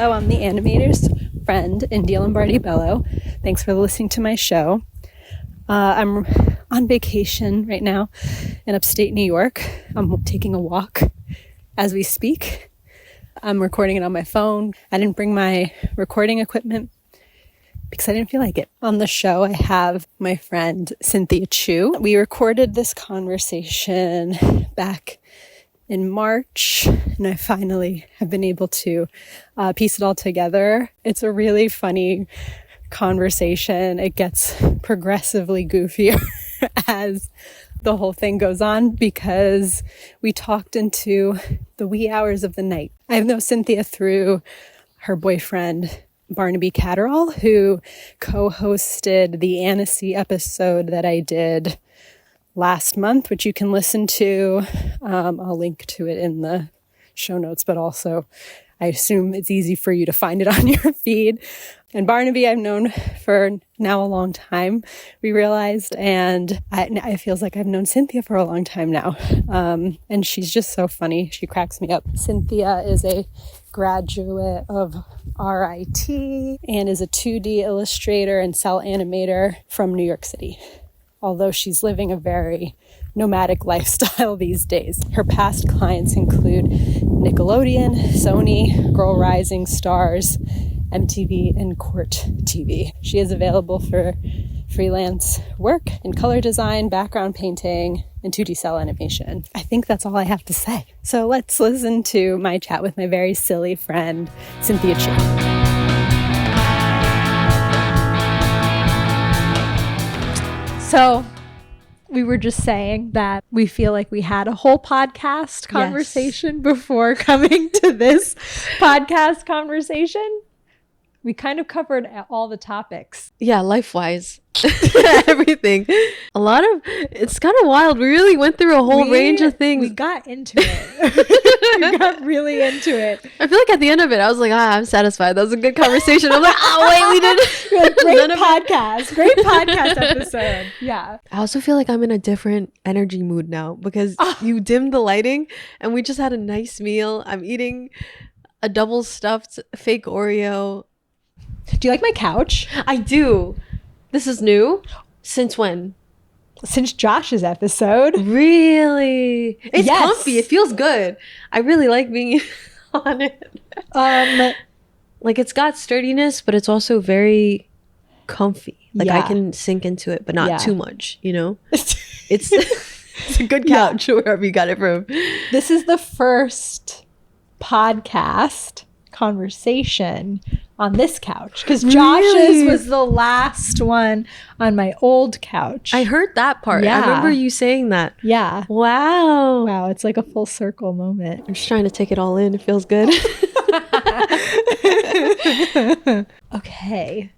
Hello, I'm the animator's friend, India Lombardi-Bello. Thanks for listening to my show. I'm on vacation right now in upstate New York. I'm taking a walk as we speak. I'm recording it on my phone. I didn't bring my recording equipment because I didn't feel like it. On the show, I have my friend Cynthia Chu. We recorded this conversation back in March, and I finally have been able to piece it all together. It's a really funny conversation. It gets progressively goofier as the whole thing goes on because we talked into the wee hours of the night. I know Cynthia through her boyfriend, Barnaby Catterall, who co-hosted the Annecy episode that I did last month, which you can listen to. I'll link to it in the show notes, but also I assume it's easy for you to find it on your feed. And Barnaby I've known for now a long time, we realized, and it feels like I've known Cynthia for a long time now. And she's just so funny. She cracks me up. Cynthia is a graduate of RIT and is a 2D illustrator and cell animator from New York City, although she's living a very nomadic lifestyle these days. Her past clients include Nickelodeon, Sony, Girl Rising Stars, MTV, and Court TV. She is available for freelance work in color design, background painting, and 2D cell animation. I think that's all I have to say. So let's listen to my chat with my very silly friend, Cynthia Chu. So we were just saying that we feel like we had a whole podcast conversation before coming to this podcast conversation. We kind of covered all the topics. Yeah, life-wise. Everything. It's kind of wild. We really went through a whole range of things. We got into it. We got really into it. I feel like at the end of it, I was like, I'm satisfied. That was a good conversation. I'm like, wait, we did great podcast. Great podcast episode. Yeah. I also feel like I'm in a different energy mood now because you dimmed the lighting and we just had a nice meal. I'm eating a double stuffed fake Oreo. Do you like my couch? I do. This is new. Since when? Since Josh's episode. Really? It's comfy. It feels good. I really like being on it. Like it's got sturdiness, but it's also very comfy. Like I can sink into it, but not too much, you know? It's a good couch, wherever you got it from. This is the first podcast conversation on this couch because Josh's was the last one on my old couch. I heard that part. I remember you saying that. Yeah. Wow. It's like a full circle moment. I'm just trying to take it all in. It feels good. Okay.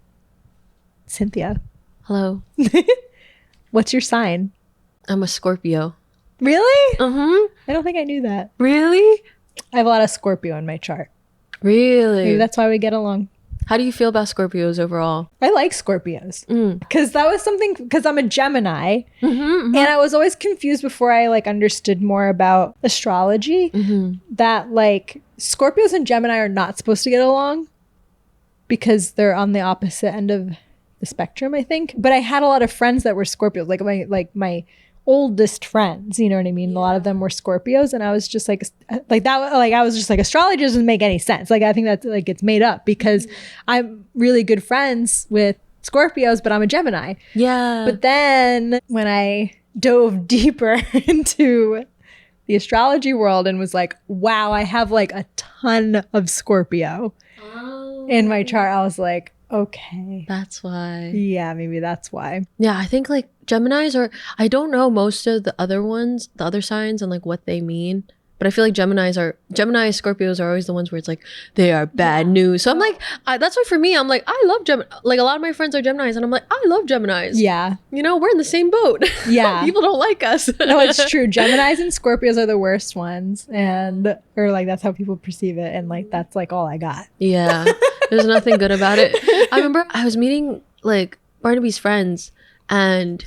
Cynthia. Hello. What's your sign? I'm a Scorpio. Really? I don't think I knew that. Really? I have a lot of Scorpio in my chart. Really? Maybe that's why we get along. How do you feel about Scorpios overall? I like Scorpios because that was something, because I'm a Gemini and I was always confused before I understood more about astrology that Scorpios and Gemini are not supposed to get along because they're on the opposite end of the spectrum, I think. But I had a lot of friends that were Scorpios, my oldest friends, you know what I mean? A lot of them were Scorpios, and I was just I was just astrology doesn't make any sense. I think that's it's made up because I'm really good friends with Scorpios, but I'm a Gemini. Yeah. But then when I dove deeper into the astrology world and was like, wow, I have a ton of Scorpio in my chart, I was like, okay. That's why. Yeah, maybe that's why. Yeah, I think Geminis are, I don't know most of the other ones, the other signs and what they mean. But I feel like Scorpios are always the ones where it's they are bad news. So I'm that's why for me, I'm I love Gemini. A lot of my friends are Geminis and I'm I love Geminis. Yeah. You know, we're in the same boat. Yeah. People don't like us. No, it's true. Geminis and Scorpios are the worst ones. Or that's how people perceive it. And that's all I got. Yeah. There's nothing good about it. I remember I was meeting Barnaby's friends and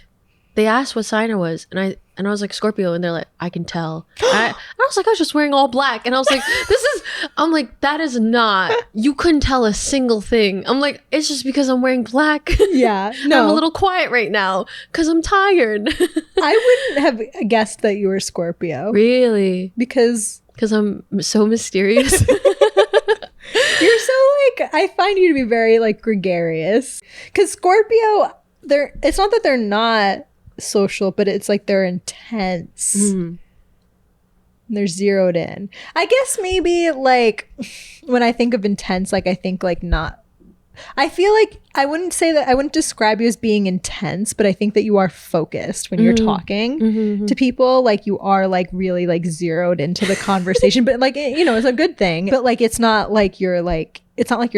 they asked what sign I was. And I was Scorpio, and they're I can tell. I was I was just wearing all black, and I was this is I'm like, that is not, you couldn't tell a single thing. I'm like, it's just because I'm wearing black. Yeah. No. I'm a little quiet right now because I'm tired. I wouldn't have guessed that you were Scorpio. Really? Because I'm so mysterious. you're so like, I find you to be very like gregarious. Because Scorpio, it's not that they're not social, but it's like they're intense. They're zeroed in. I guess maybe like when I think of intense, like I think like not, I feel like I wouldn't describe you as being intense, but I think that you are focused when you're talking to people. Like you are like really like zeroed into the conversation, but like, you know, it's a good thing. But like, it's not like you're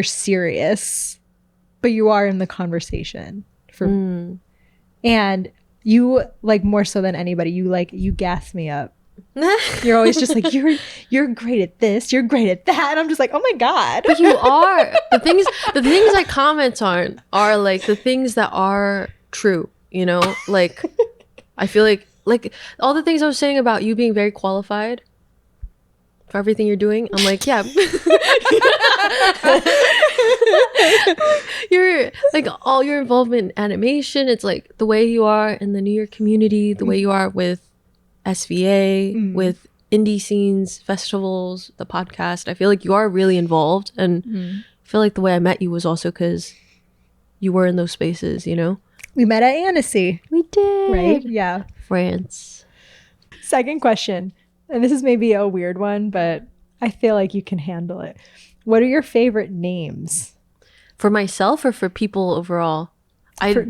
serious, but you are in the conversation and you like more so than anybody, you gas me up. You're always just like, you're great at this, you're great at that, and I'm just like, oh my god. But you are. The things I comment on are like the things that are true, you know? Like I feel like all the things I was saying about you being very qualified for everything you're doing, I'm like, yeah. You're like all your involvement in animation, it's like the way you are in the New York community, the way you are with SVA, with indie scenes, festivals, the podcast. I feel like you are really involved, and I feel like the way I met you was also because you were in those spaces, you know? We met at Annecy. We did. Right? Yeah. France. Second question, and this is maybe a weird one, but I feel like you can handle it. What are your favorite names? For myself or for people overall?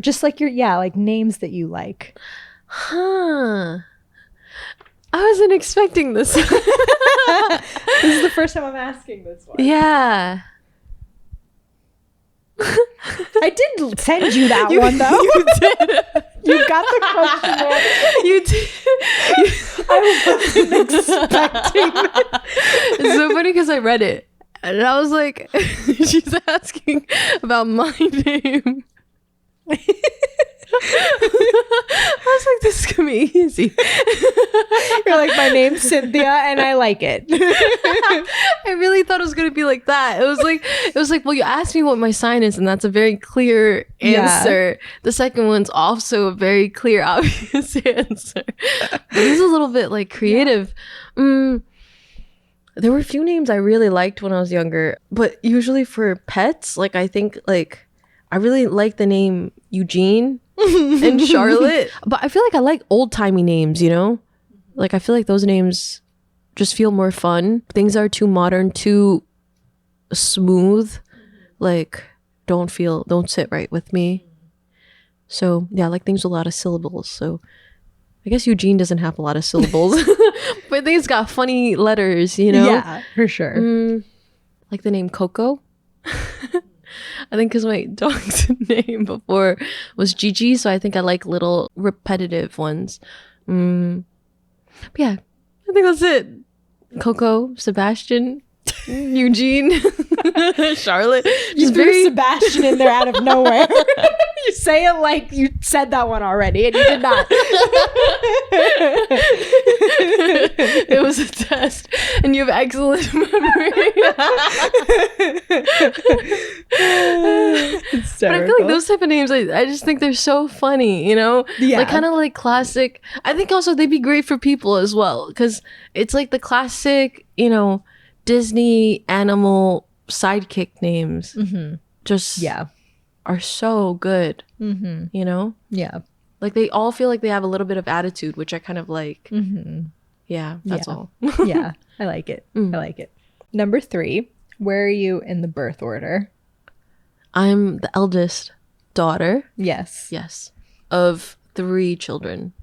Just like like names that you like. Huh. I wasn't expecting this. This is the first time I'm asking this one. Yeah. I did send you that one, though. You did. You got the questionnaire. You did. I wasn't expecting that. It's so funny because I read it. And I was like, she's asking about my name. I was like, this is gonna be easy. You're like, my name's Cynthia and I like it. I really thought it was gonna be like that. It was like, well, you asked me what my sign is, and that's a very clear answer. Yeah. The second one's also a very clear, obvious answer. But this is a little bit like creative. Yeah. There were a few names I really liked when I was younger, but usually for pets, like I think like I really like the name Eugene and Charlotte, but I feel like I like old-timey names, you know? Like I feel like those names just feel more fun. Things are too modern, too smooth, like don't sit right with me. So yeah, I like things with a lot of syllables. So I guess Eugene doesn't have a lot of syllables, but I think it's got funny letters, you know? Yeah, for sure. Like the name Coco. I think because my dog's name before was Gigi, so I think I like little repetitive ones. But yeah, I think that's it. Coco, Sebastian, Eugene, Charlotte. You threw Sebastian in there out of nowhere. You say it like you said that one already, and you did not. It was a test, and you have excellent memory. But I feel like those type of names, I just think they're so funny, you know? Yeah. Like kind of like classic. I think also they'd be great for people as well, because it's like the classic, you know, Disney animal sidekick names. Just are so good, you know? Yeah. Like they all feel like they have a little bit of attitude, which I kind of like. Yeah, that's all. Yeah, I like it. I like it. Number 3, where are you in the birth order? I'm the eldest daughter. Yes. Yes. Of 3 children.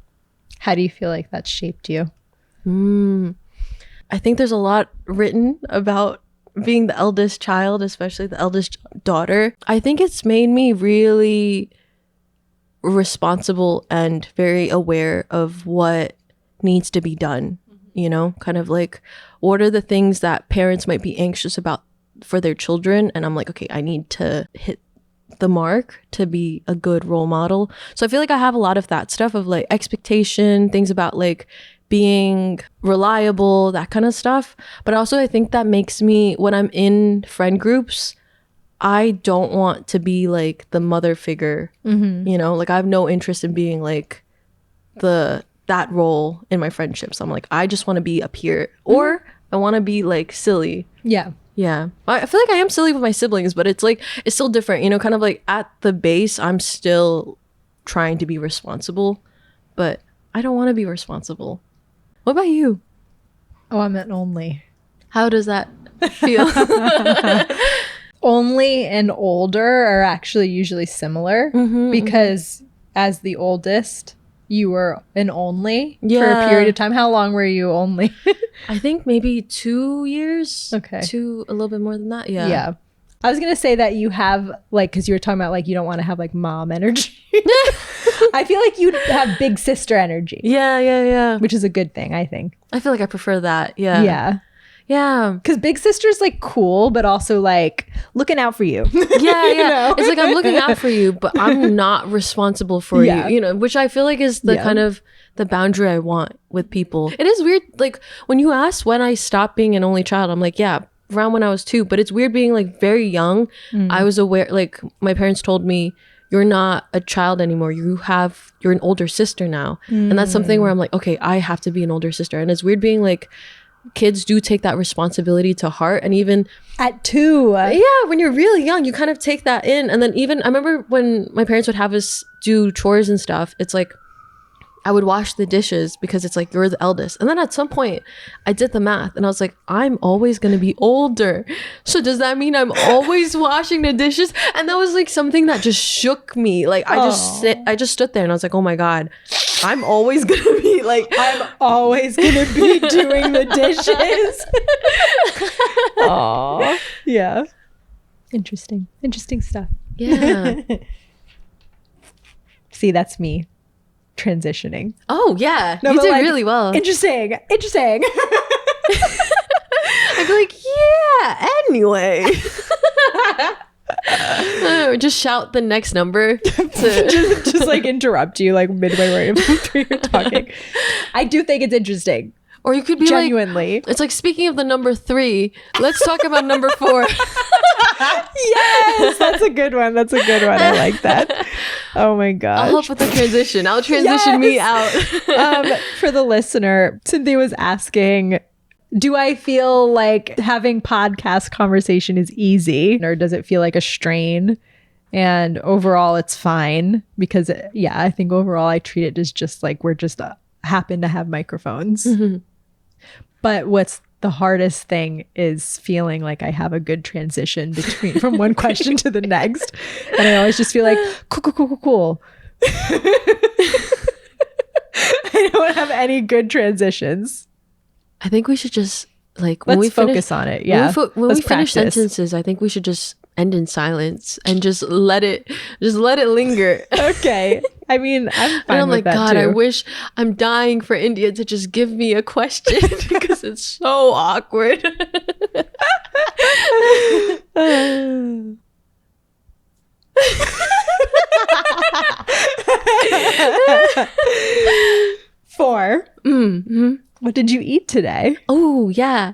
How do you feel like that's shaped you? I think there's a lot written about being the eldest child, especially the eldest daughter. I think it's made me really responsible and very aware of what needs to be done, you know, kind of like what are the things that parents might be anxious about for their children, and I'm like, okay, I need to hit the mark to be a good role model. So I feel like I have a lot of that stuff of like expectation, things about like being reliable, that kind of stuff. But also I think that makes me, when I'm in friend groups, I don't want to be like the mother figure, you know, like I have no interest in being like that role in my friendships. I'm like, I just want to be a peer, or I want to be like silly. Yeah. Yeah. I feel like I am silly with my siblings, but it's like, it's still different, you know, kind of like at the base, I'm still trying to be responsible, but I don't want to be responsible. What about you? Oh, I'm an only. How does that feel? Only and older are actually usually similar because as the oldest, you were an only for a period of time. How long were you only? I think maybe 2 years. Okay. A little bit more than that. Yeah. Yeah. I was going to say that you have like, because you were talking about like you don't want to have like mom energy. I feel like you have big sister energy. Yeah. Which is a good thing, I think. I feel like I prefer that. Yeah. Yeah. Because big sister's like cool, but also like looking out for you. Yeah. You know? It's like I'm looking out for you, but I'm not responsible for you, you know, which I feel like is the kind of the boundary I want with people. It is weird. Like when you ask when I stopped being an only child, I'm like, yeah, around when I was 2, but it's weird being like very young. I was aware, like my parents told me, you're not a child anymore. You're an older sister now. And that's something where I'm like, okay, I have to be an older sister. And it's weird being like, kids do take that responsibility to heart. And even at 2. Yeah, when you're really young, you kind of take that in. And then even, I remember when my parents would have us do chores and stuff, it's like, I would wash the dishes because it's like, you're the eldest. And then at some point I did the math and I was like, I'm always going to be older. So does that mean I'm always washing the dishes? And that was like something that just shook me. Like I just stood there and I was like, oh my God, I'm always going to be like, I'm always going to be doing the dishes. Aww. Yeah. Interesting stuff. Yeah. See, that's me. Transitioning. Oh yeah, no, you did like, really well. Interesting. I'd be like, yeah. Anyway, just shout the next number. just like interrupt you like midway where you're talking. I do think it's interesting. Or you could be genuinely. Like, it's like, speaking of the number 3, let's talk about number 4. Yes, that's a good one. I like that. Oh my gosh. I'll help with the transition. I'll transition me out. For the listener, Cynthia was asking, do I feel like having podcast conversation is easy, or does it feel like a strain? And overall, it's fine because, I think overall I treat it as just like we're just happen to have microphones. But what's the hardest thing is feeling like I have a good transition from one question to the next. And I always just feel like, cool. I don't have any good transitions. I think we should just like, let's focus on it. Yeah. When we finish sentences, I think we should just end in silence and just let it linger. Okay. I mean, I'm fine with that God, too. I wish, I'm dying for India to just give me a question because it's so awkward. 4. What did you eat today? Oh yeah,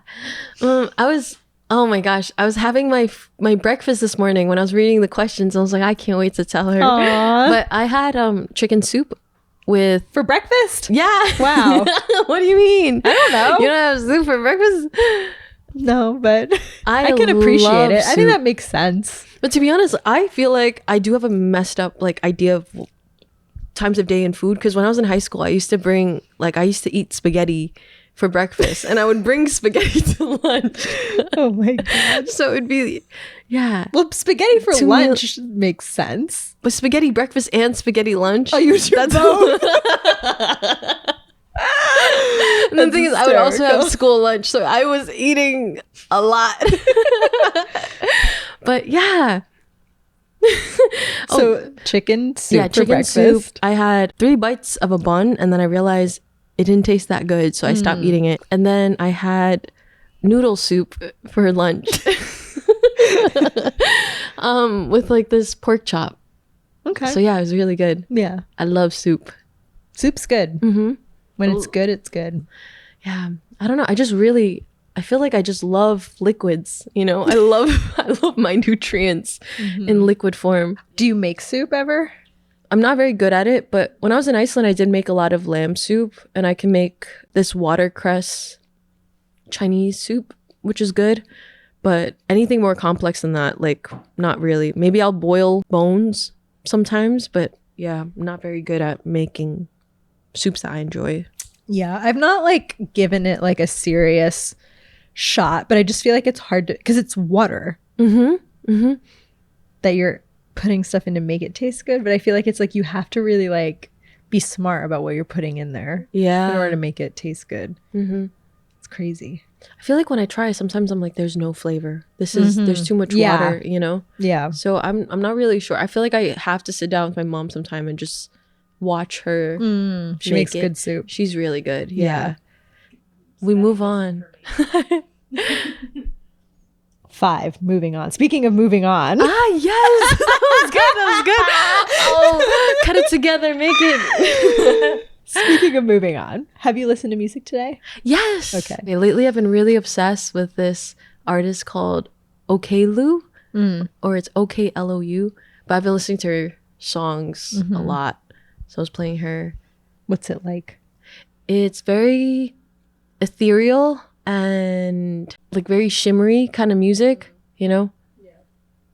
oh my gosh, I was having my breakfast this morning when I was reading the questions. I was like, I can't wait to tell her. Aww. But I had chicken soup for breakfast. Yeah. Wow. What do you mean? I don't know. You don't have soup for breakfast? No, but I can appreciate it. Soup. I think that makes sense. But to be honest, I feel like I do have a messed up like idea of times of day in food, because when I was in high school, I used to eat spaghetti for breakfast and I would bring spaghetti to lunch. Oh my God. So it'd be, yeah. Well, spaghetti for lunch makes sense. But spaghetti breakfast and spaghetti lunch? Oh, you should both. And the thing is, I would also have school lunch, so I was eating a lot. But yeah. So chicken soup for chicken breakfast. Soup. I had 3 bites of a bun and then I realized it didn't taste that good, so I stopped eating it. And then I had noodle soup for lunch. With like this pork chop. Okay. So yeah, it was really good. Yeah. I love soup. Soup's good. Mm-hmm. When it's good, it's good. Yeah. I don't know. I feel like I just love liquids, I love my nutrients in liquid form. Do you make soup ever? I'm not very good at it, but when I was in Iceland, I did make a lot of lamb soup, and I can make this watercress Chinese soup, which is good. But anything more complex than that, like, not really. Maybe I'll boil bones sometimes, but yeah, I'm not very good at making soups that I enjoy. Yeah, I've not like given it like a serious shot, but I just feel like it's hard to, because it's water that you're putting stuff in to make it taste good. But I feel like it's like you have to really like be smart about what you're putting in there in order to make it taste good. It's crazy. I feel like when I try, sometimes I'm like, there's no flavor. There's too much water, Yeah. So I'm not really sure. I feel like I have to sit down with my mom sometime and just watch her. She makes good soup. She's really good. Yeah. We move on. 5, moving on. Speaking of moving on. Yes. That was good. Oh, cut it together. Make it. Speaking of moving on, have you listened to music today? Yes. Okay. Lately, I've been really obsessed with this artist called Oklou, or it's Oklou. But I've been listening to her songs a lot. So I was playing her. What's it like? It's very ethereal and like very shimmery kind of music,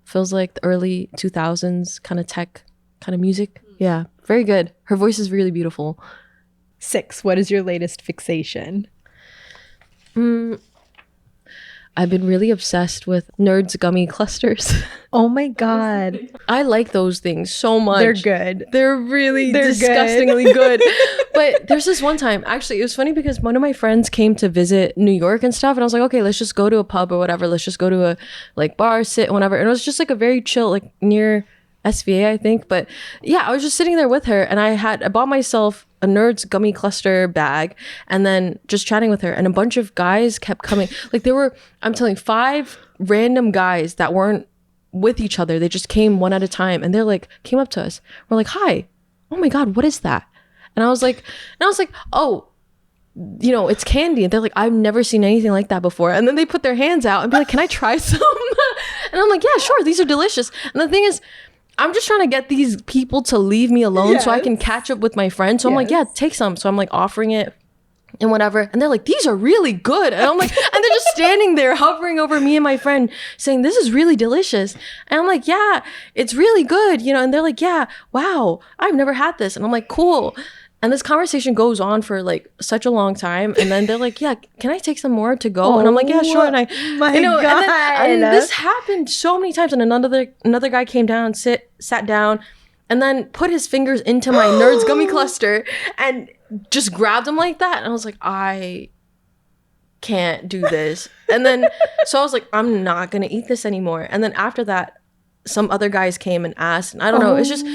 Feels like the early 2000s kind of tech kind of music. Yeah, very good. Her voice is really beautiful. 6, what is your latest fixation? I've been really obsessed with Nerds gummy clusters. Oh my God. I like those things so much. They're good. They're disgustingly good. But there's this one time, actually, it was funny because one of my friends came to visit New York and stuff. And I was like, okay, let's just go to a pub or whatever. Let's just go to a like bar, sit, whatever. And it was just like a very chill, like near SVA, I think. But yeah, I was just sitting there with her, and I bought myself a Nerds gummy cluster bag, and then just chatting with her, and a bunch of guys kept coming. Like I'm telling 5 random guys that weren't with each other. They just came one at a time, and they're like, came up to us. We're like, hi, oh my God, what is that? And I was like, oh, it's candy. And they're like, I've never seen anything like that before. And then they put their hands out and be like, can I try some? And I'm like, yeah, sure, these are delicious. And the thing is, I'm just trying to get these people to leave me alone so I can catch up with my friends. So I'm like, yeah, take some. So I'm like offering it and whatever. And they're like, these are really good. And I'm like, and they're just standing there hovering over me and my friend saying, this is really delicious. And I'm like, yeah, it's really good. And they're like, yeah, wow, I've never had this. And I'm like, cool. And this conversation goes on for like such a long time. And then they're like, yeah, can I take some more to go? And I'm like, yeah, sure. And God. And this happened so many times. And another guy came down, sat down, and then put his fingers into my Nerds gummy cluster and just grabbed him like that. And I was like, I can't do this. And then, so I was like, I'm not going to eat this anymore. And then after that, some other guys came and asked, and I don't know. It's just,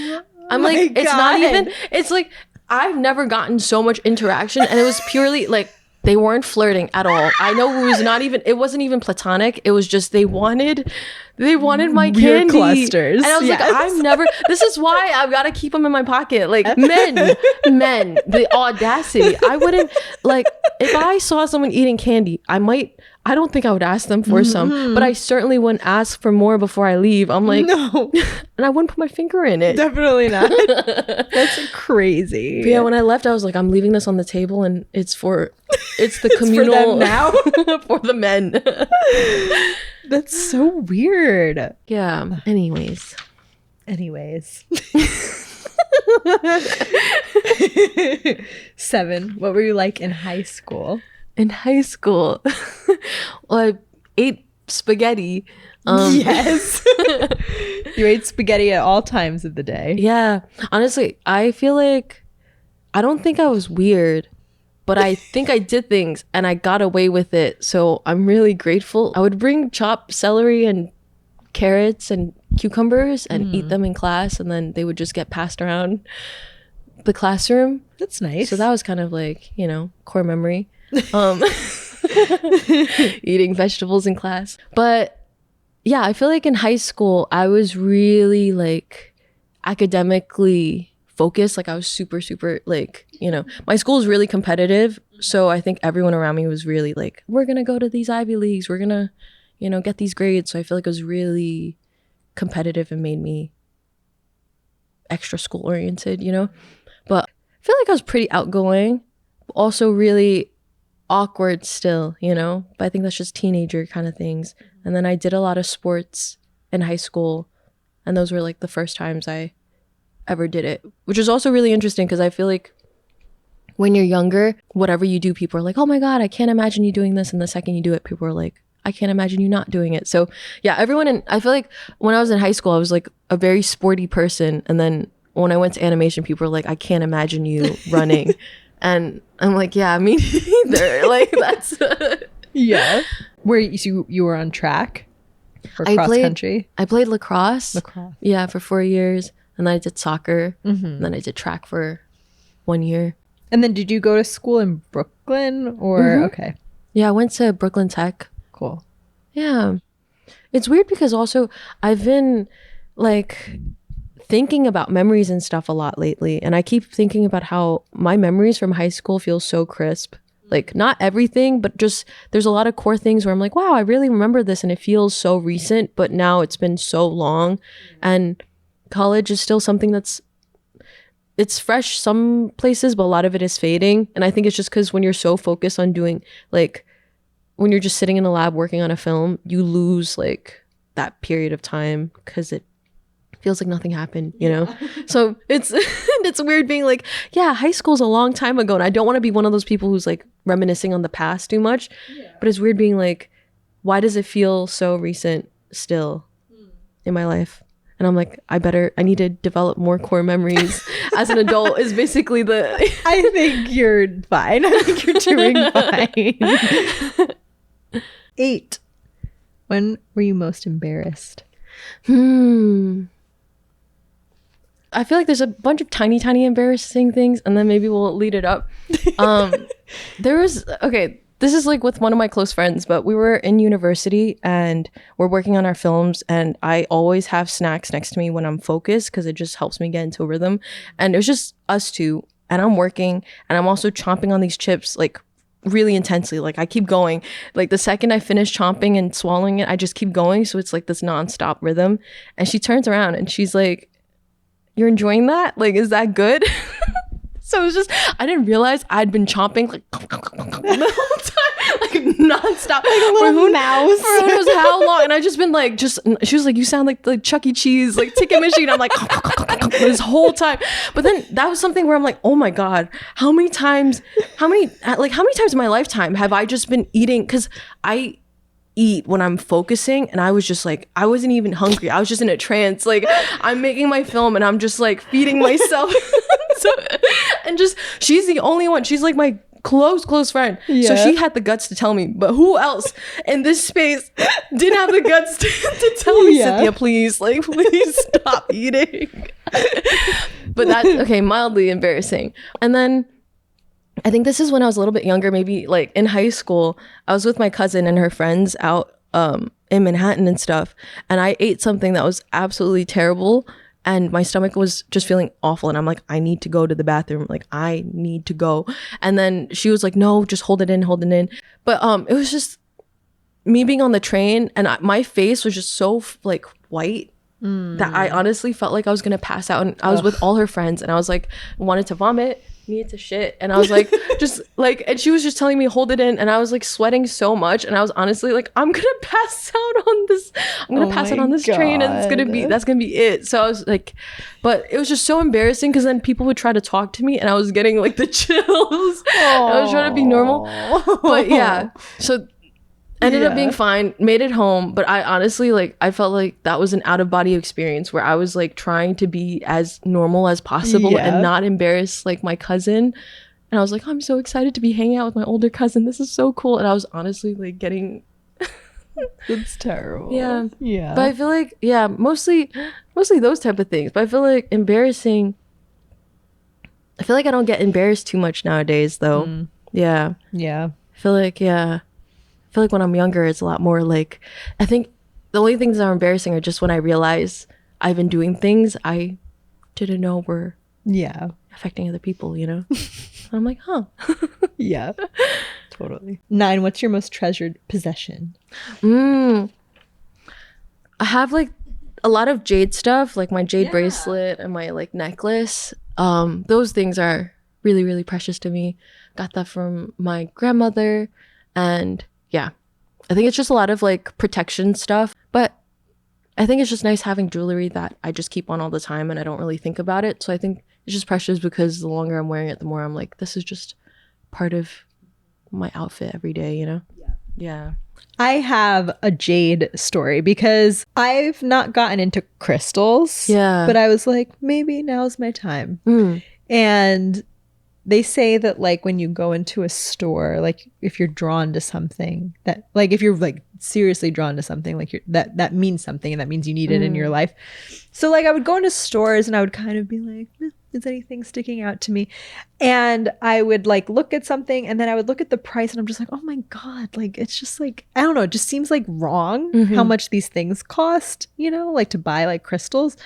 I'm like, it's not even, it's like, I've never gotten so much interaction, and it was purely like they weren't flirting at all. I know it wasn't even platonic. It was just they wanted my candy clusters. And I was like, this is why I've got to keep them in my pocket. Like men, the audacity. I wouldn't, like, if I saw someone eating candy, I don't think I would ask them for some, but I certainly wouldn't ask for more before I leave. I'm like, no. And I wouldn't put my finger in it. Definitely not. That's crazy. But yeah, when I left, I was like, I'm leaving this on the table, and it's the communal for them now. For the men. That's so weird. Yeah. Anyways. 7. What were you like in high school? In high school, well, I ate spaghetti. Yes. You ate spaghetti at all times of the day. Yeah. Honestly, I feel like I don't think I was weird, but I think I did things and I got away with it. So I'm really grateful. I would bring chopped celery and carrots and cucumbers and eat them in class, and then they would just get passed around the classroom. That's nice. So that was kind of like, core memory. Eating vegetables in class. But yeah, I feel like in high school I was really like academically focused. Like I was super like you know, my school is really competitive. So I think everyone around me was really like, we're going to go to these Ivy Leagues. We're going to, you know, get these grades. So I feel like it was really competitive and made me extra school oriented, you know. But I feel like I was pretty outgoing, also really awkward still, you know. But I think that's just teenager kind of things. And then I did a lot of sports in high school, and those were like the first times I ever did it, which is also really interesting because I feel like when you're younger, whatever you do, people are like, oh my God, I can't imagine you doing this. And the second you do it, people are like, I can't imagine you not doing it. So yeah, I feel like when I was in high school, I was like a very sporty person. And then when I went to animation, people were like, I can't imagine you running. And I'm like, yeah, me neither. Like that's yeah. Where you were on track or cross country? I played lacrosse. Yeah, for 4 years. And then I did soccer. And then I did track for 1 year. And then did you go to school in Brooklyn or okay? Yeah, I went to Brooklyn Tech. Cool. Yeah. It's weird because also I've been like thinking about memories and stuff a lot lately. And I keep thinking about how my memories from high school feel so crisp. Like not everything, but just there's a lot of core things where I'm like, wow, I really remember this and it feels so recent, but now it's been so long. And college is still something it's fresh some places, but a lot of it is fading. And I think it's just because when you're so focused on doing like when you're just sitting in a lab working on a film, you lose like that period of time because it feels like nothing happened, you know? So it's it's weird being like, yeah, high school's a long time ago. And I don't want to be one of those people who's like reminiscing on the past too much. But it's weird being like, why does it feel so recent still in my life? And I'm like, I need to develop more core memories as an adult is basically I think you're fine. I think you're doing fine. 8. When were you most embarrassed? I feel like there's a bunch of tiny embarrassing things, and then maybe we'll lead it up. This is like with one of my close friends, but we were in university and we're working on our films, and I always have snacks next to me when I'm focused because it just helps me get into a rhythm. And it was just us two, and I'm working and I'm also chomping on these chips like really intensely. Like I keep going. Like the second I finish chomping and swallowing it, I just keep going. So it's like this nonstop rhythm. And she turns around and she's like, "You're enjoying that? Like, is that good?" So it was just, I didn't realize I'd been chomping like the whole time, like nonstop. Like a little mouse. For who knows how long. And I just been like, she was like, you sound like Chuck E. Cheese, like ticket machine. I'm like, this whole time. But then that was something where I'm like, oh my God, how many times in my lifetime have I just been eating? Because I eat when I'm focusing, and I was just like, I wasn't even hungry. I was just in a trance. Like I'm making my film and I'm just like feeding myself. And just, she's the only one. She's like my close friend. Yeah. So she had the guts to tell me, but who else in this space didn't have the guts to tell me, Cynthia, please stop eating. But that's okay, mildly embarrassing. And then I think this is when I was a little bit younger, maybe like in high school. I was with my cousin and her friends out in Manhattan and stuff, and I ate something that was absolutely terrible, and my stomach was just feeling awful, and I'm like, I need to go to the bathroom, like I need to go. And then she was like, no, just hold it in. But it was just me being on the train, and my face was just so like white that I honestly felt like I was gonna pass out. And I was with all her friends, and I was like, wanted to vomit, needed to shit, and I was like, just like, and she was just telling me hold it in, and I was like sweating so much, and I was honestly like, I'm gonna pass out on this train, and that's gonna be it. So I was like, but it was just so embarrassing because then people would try to talk to me and I was getting like the chills. I was trying to be normal, but yeah, so ended up being fine, made it home. But I honestly, like, I felt like that was an out-of-body experience where I was like trying to be as normal as possible and not embarrass like my cousin. And I was like, I'm so excited to be hanging out with my older cousin, this is so cool. And I was honestly like getting That's terrible. Yeah. But I feel like, mostly those type of things. But I feel like embarrassing, I feel like I don't get embarrassed too much nowadays though. Yeah I feel like when I'm younger, it's a lot more like, I think the only things that are embarrassing are just when I realize I've been doing things I didn't know were affecting other people, you know? I'm like, huh. Yeah, totally. 9, what's your most treasured possession? I have like a lot of jade stuff, like my jade bracelet and my like necklace. Those things are really, really precious to me. Got that from my grandmother. And yeah, I think it's just a lot of like protection stuff. But I think it's just nice having jewelry that I just keep on all the time and I don't really think about it. So I think it's just precious because the longer I'm wearing it, the more I'm like, this is just part of my outfit every day, you know? Yeah. I have a jade story because I've not gotten into crystals. Yeah. But I was like, maybe now's my time. And they say that like when you go into a store, like if you're drawn to something that like if you're like seriously drawn to something, like that means something and that means you need it in your life. So like I would go into stores and I would kind of be like, is anything sticking out to me? And I would like look at something and then I would look at the price and I'm just like, oh my God, like it's just like, I don't know, it just seems like wrong how much these things cost, you know, like to buy like crystals.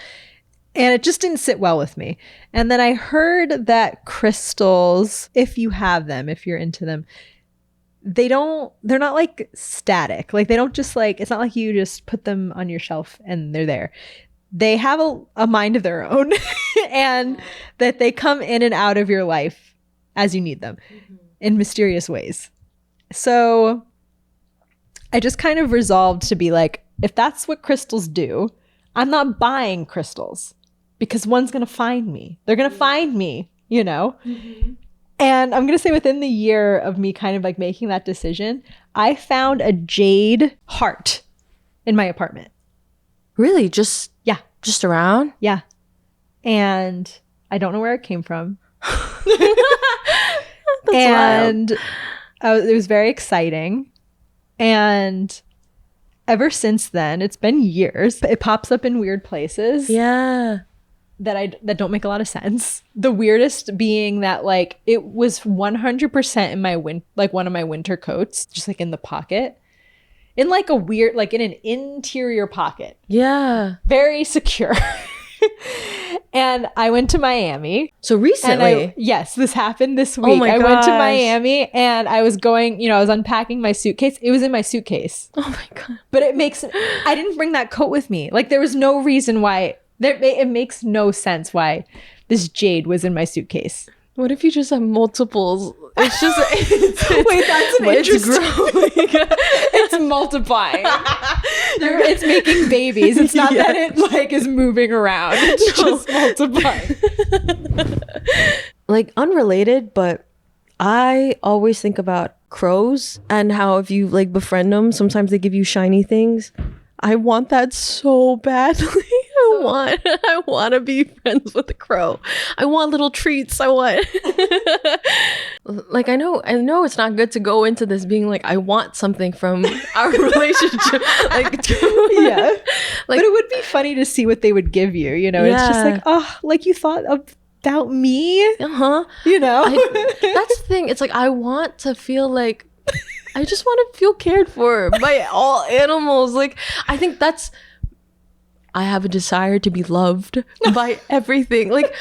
And it just didn't sit well with me. And then I heard that crystals, if you have them, if you're into them, they're not like static. Like they don't just like, it's not like you just put them on your shelf and they're there. They have a mind of their own and that they come in and out of your life as you need them in mysterious ways. So I just kind of resolved to be like, if that's what crystals do, I'm not buying crystals. Because one's going to find me. They're going to find me, you know? And I'm going to say within the year of me kind of like making that decision, I found a jade heart in my apartment. Really? Just around? Yeah. And I don't know where it came from. And it was very exciting. And ever since then, it's been years. It pops up in weird places. Yeah. That don't make a lot of sense. The weirdest being that like it was 100% in my one of my winter coats, just like in the pocket, in like a weird, like in an interior pocket. Yeah. Very secure. And I went to Miami. So recently? Yes, this happened this week. Oh my I went to gosh. Miami and I was going, I was unpacking my suitcase. It was in my suitcase. Oh my God. But I didn't bring that coat with me. Like there was no reason why. It makes no sense why this jade was in my suitcase. What if you just have multiples? It's just wait, that's an interesting. It's growing. It's multiplying. It's making babies. It's not that it like is moving around. It's just multiplying. Like unrelated, but I always think about crows and how if you like befriend them, sometimes they give you shiny things. I want that so badly. I want to be friends with a crow. I want little treats. I want like I know it's not good to go into this being like I want something from our relationship. Yeah. But it would be funny to see what they would give you, you know. It's just like, oh, like you thought about me. You know. That's the thing. It's like I want to feel like I just want to feel cared for by all animals. Like, I think I have a desire to be loved by everything. Like,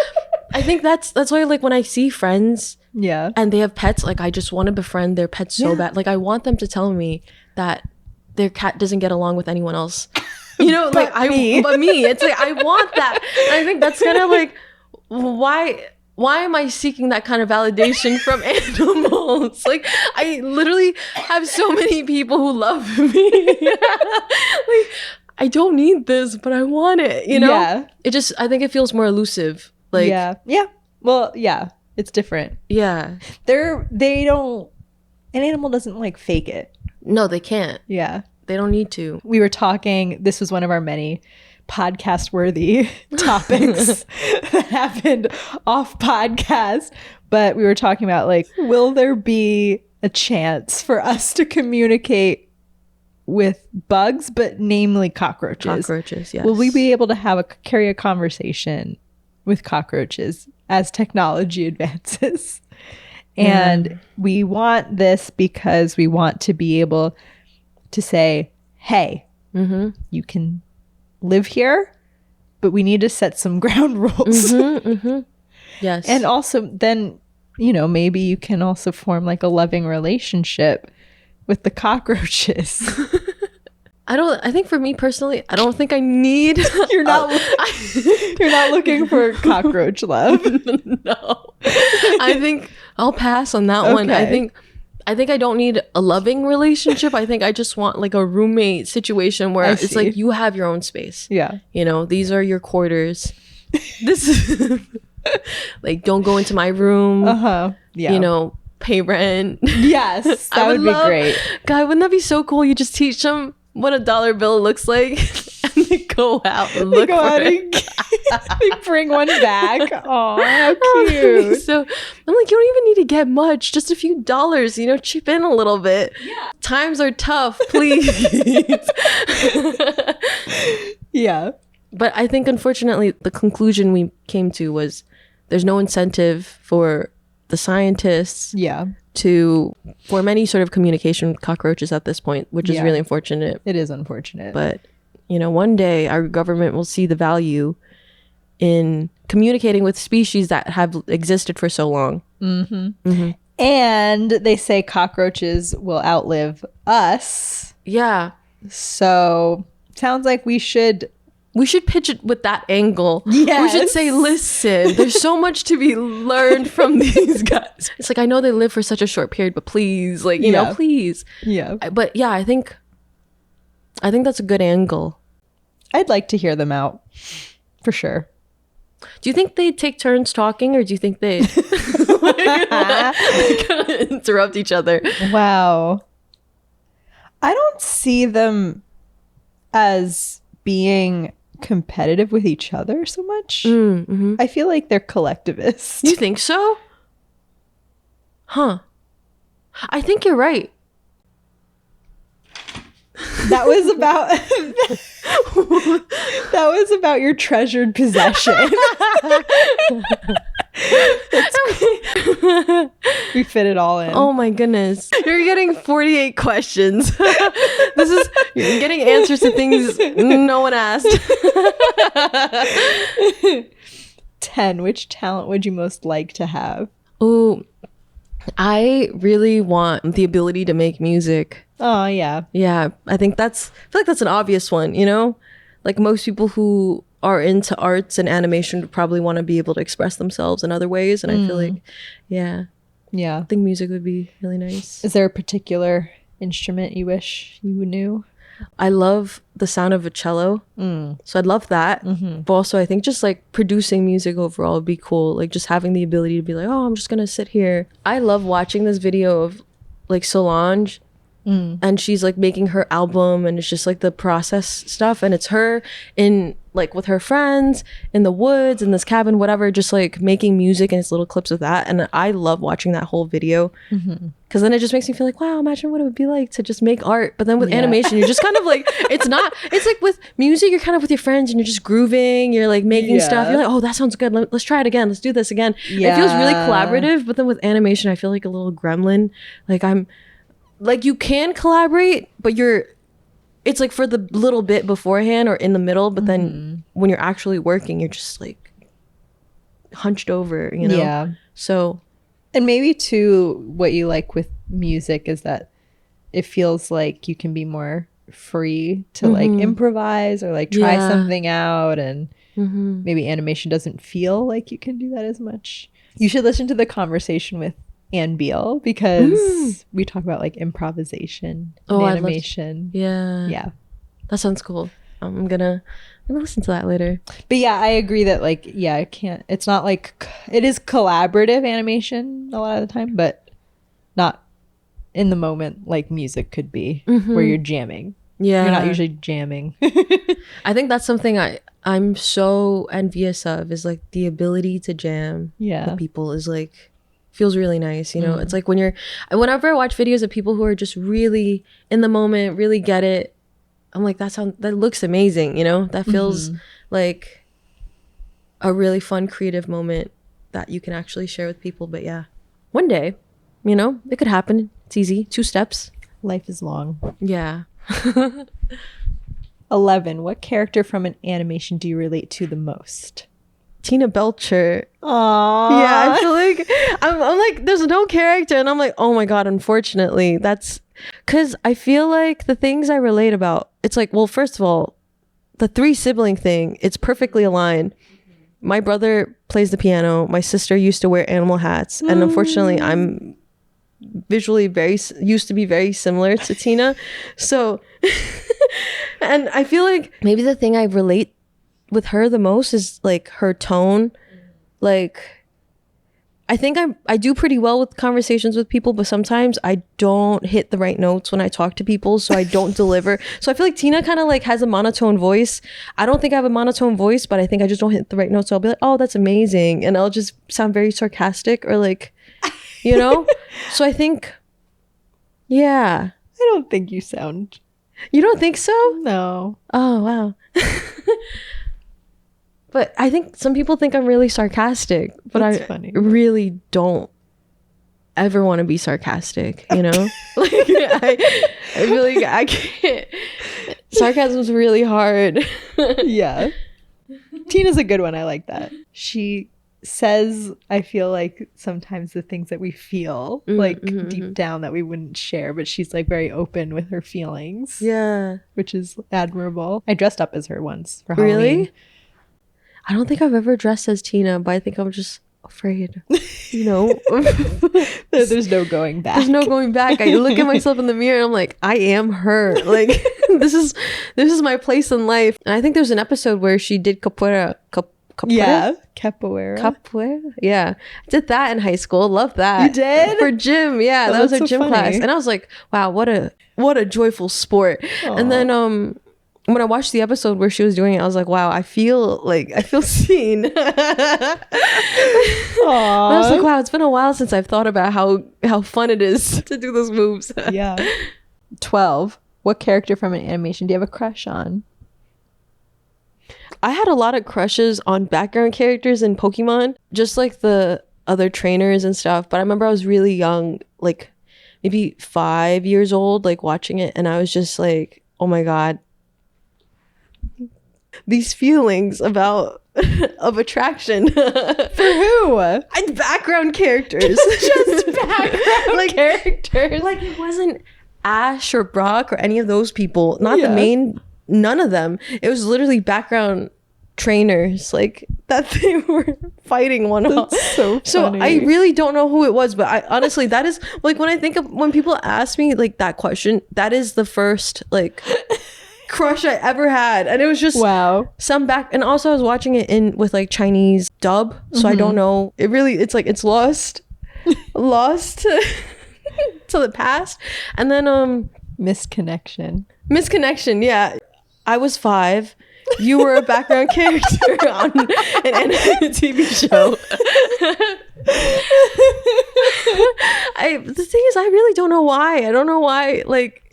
I think that's why, like, when I see friends and they have pets, like, I just want to befriend their pets so bad. Like, I want them to tell me that their cat doesn't get along with anyone else. You know, like, but me. It's like, I want that. And I think that's kind of like, why am I seeking that kind of validation from animals? Like, I literally have so many people who love me. Like, I don't need this, but I want it, you know? Yeah. I think it feels more elusive. Like, yeah. Well, yeah, it's different. Yeah. An animal doesn't like fake it. No, they can't. Yeah. They don't need to. We were talking, this was one of our many podcast worthy topics that happened off podcast, but we were talking about like, will there be a chance for us to communicate with bugs, but namely cockroaches? Cockroaches, yes. Will we be able to carry a conversation with cockroaches as technology advances? And we want this because we want to be able to say, hey, you can live here, but we need to set some ground rules. Yes. And also then, you know, maybe you can also form like a loving relationship with the cockroaches. I think for me personally, I don't think I need. You're not looking for cockroach love. No. I think I'll pass on that one. I think I don't need a loving relationship. I think I just want like a roommate situation where it's like you have your own space. Yeah. You know, these are your quarters. This is like, don't go into my room. Yeah. You know, pay rent. Yes. That would be great. God, wouldn't that be so cool? You just teach them what a dollar bill looks like and they go out and look for it. They bring one back. Oh, how cute. So I'm like, you don't even need to get much, just a few dollars, you know, chip in a little bit. Yeah. Times are tough, please. Yeah. But I think unfortunately the conclusion we came to was there's no incentive for the scientists to form any sort of communication with cockroaches at this point, which is really unfortunate. It is unfortunate. But, you know, one day our government will see the value in communicating with species that have existed for so long. And they say cockroaches will outlive us. Yeah. So sounds like we should pitch it with that angle. Yes. We should say, listen, there's so much to be learned from these guys. It's like, I know they live for such a short period, but please, like, you know, please. Yeah. But yeah, I think that's a good angle. I'd like to hear them out. For sure. Do you think they take turns talking, or do you think they kind of interrupt each other? Wow. I don't see them as being competitive with each other so much. I feel like they're collectivists. You think so? Huh. I think you're right. That was about your treasured possession. We fit it all in. Oh my goodness. You're getting 48 questions. You're getting answers to things no one asked. 10. Which talent would you most like to have? Ooh, I really want the ability to make music. Oh, yeah. Yeah, I feel like that's an obvious one, you know? Like most people who are into arts and animation would probably want to be able to express themselves in other ways. And I feel like, yeah, I think music would be really nice. Is there a particular instrument you wish you knew? I love the sound of a cello. So I'd love that. But also I think just like producing music overall would be cool. Like just having the ability to be like, oh, I'm just going to sit here. I love watching this video of like Solange. And she's like making her album, and it's just like the process stuff, and it's her in like with her friends in the woods in this cabin, whatever, just like making music, and it's little clips of that. And I love watching that whole video because then it just makes me feel like, wow, imagine what it would be like to just make art. But then with animation, you're just kind of like, it's like with music, you're kind of with your friends and you're just grooving, you're like making stuff, you're like, oh, that sounds good, let's try it again, let's do this again. It feels really collaborative. But then with animation, I feel like a little gremlin. Like like you can collaborate, but it's like for the little bit beforehand or in the middle, but then when you're actually working, you're just like hunched over, you know? Yeah. So. And maybe too, what you like with music is that it feels like you can be more free to like improvise or like try something out, and maybe animation doesn't feel like you can do that as much. You should listen to the conversation with Anne Beal, because we talk about like improvisation and animation. Yeah, that sounds cool. I'm gonna listen to that later. But yeah, I agree that like, it's not like, it is collaborative animation a lot of the time, but not in the moment like music could be, where you're jamming. You're not usually jamming. I think that's something I'm so envious of, is like the ability to jam with people is like, feels really nice, you know. It's like whenever I watch videos of people who are just really in the moment, really get it, I'm like, that looks amazing, you know. That feels like a really fun creative moment that you can actually share with people. But yeah, one day, you know, it could happen. It's easy. 2 steps. Life is long. Yeah. 11. What character from an animation do you relate to the most? Tina Belcher. Aww. Yeah, I feel like I'm like, there's no character, and I'm like, oh my god, unfortunately, that's because I feel like the things I relate about, it's like, well, first of all, the 3 sibling thing, it's perfectly aligned. My brother plays the piano. My sister used to wear animal hats, and unfortunately, I'm visually used to be very similar to Tina. So, and I feel like maybe the thing I relate with her the most is like her tone. Like, I think I do pretty well with conversations with people, but sometimes I don't hit the right notes when I talk to people, so I don't deliver. So I feel like Tina kind of like has a monotone voice. I don't think I have a monotone voice, but I think I just don't hit the right notes. So I'll be like, oh, that's amazing, and I'll just sound very sarcastic or like, you know. So I think, yeah. I don't think you sound. You don't think so? No. Oh wow. But I think some people think I'm really sarcastic, but That's I funny. really don't ever want to be sarcastic, you know? Like I can't. Sarcasm's really hard. Yeah. Tina's a good one. I like that. She says, I feel like sometimes the things that we feel like deep down that we wouldn't share, but she's like very open with her feelings. Yeah. Which is admirable. I dressed up as her once for Halloween. Really? I don't think I've ever dressed as Tina, but I think I'm just afraid, you know? There's no going back. There's no going back. I look at myself in the mirror and I'm like, I am her. Like, this is my place in life. And I think there's an episode where she did capoeira. Yeah, capoeira. Yeah, I did that in high school. Love that. You did? For gym. Yeah, Oh, that was our that's so gym funny. class, and I was like, wow, what a joyful sport. Aww. And then when I watched the episode where she was doing it, I was like, wow, I feel seen. I was like, wow, it's been a while since I've thought about how fun it is to do those moves. Yeah. 12. What character from an animation do you have a crush on? I had a lot of crushes on background characters in Pokemon, just like the other trainers and stuff. But I remember I was really young, like maybe 5 years old, like watching it. And I was just like, oh my God, these feelings of attraction. For who? And background characters. Just background characters. Like it wasn't Ash or Brock or any of those people. Not the main. None of them. It was literally background trainers, like that they were fighting one off. So funny. I really don't know who it was, but I honestly, that is like when people ask me like that question, that is the first like crush I ever had, and it was just wow. And also I was watching it with like Chinese dub, so I don't know. It's like it's lost to the past, and then misconnection. Yeah. I was 5. You were a background character on an animated TV show. The thing is, I really don't know why. I don't know why. Like,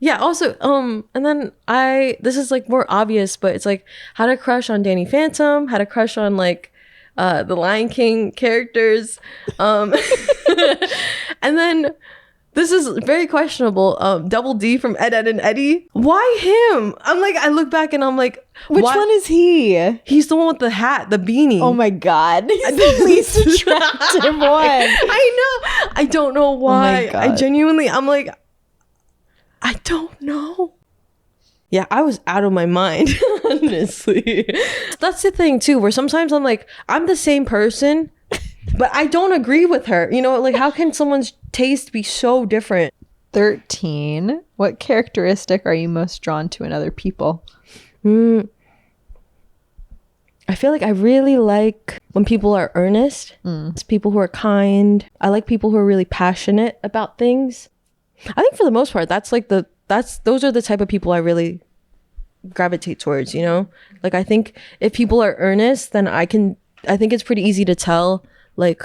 yeah. Also, and then this is like more obvious, but it's like had a crush on Danny Phantom. Had a crush on like the Lion King characters. And then. This is very questionable. Double D from Ed, Edd and Eddy. Why him? I'm like, I look back and I'm like, which one is he? He's the one with the hat, the beanie. Oh my God. He's the least attractive one. I know. I don't know why. Oh my God. I genuinely, I'm like, I don't know. Yeah, I was out of my mind, honestly. That's the thing too, where sometimes I'm like, I'm the same person, but I don't agree with her. You know, like how can someone's taste be so different? 13. What characteristic are you most drawn to in other people? I feel like I really like when people are earnest. It's people who are kind. I like people who are really passionate about things. I think for the most part, those are the type of people I really gravitate towards, you know? Like I think if people are earnest, then I think it's pretty easy to tell like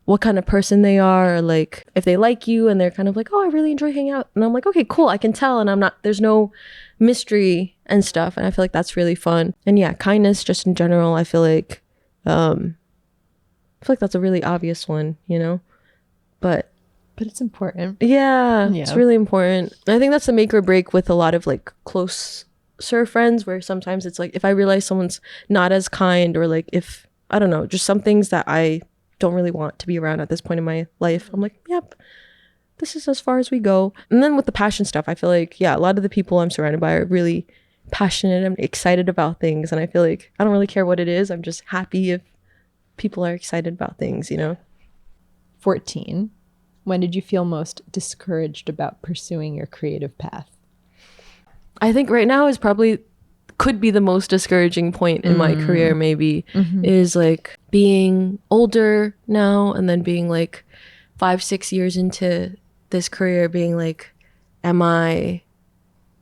what kind of person they are, or like if they like you and they're kind of like, oh, I really enjoy hanging out, and I'm like, okay, cool, I can tell, and there's no mystery and stuff, and I feel like that's really fun. And yeah, kindness just in general, I feel like that's a really obvious one, you know, but it's important. Yeah, it's really important. I think that's the make or break with a lot of like close closer friends where sometimes it's like if I realize someone's not as kind, or like if I don't know, just some things that I don't really want to be around at this point in my life, I'm like, yep, this is as far as we go. And then with the passion stuff, I feel like, yeah, a lot of the people I'm surrounded by are really passionate and excited about things. And I feel like I don't really care what it is. I'm just happy if people are excited about things, you know? 14. When did you feel most discouraged about pursuing your creative path? I think right now is probably could be the most discouraging point in my career, maybe, is like being older now and then being like 5-6 years into this career, being like, am I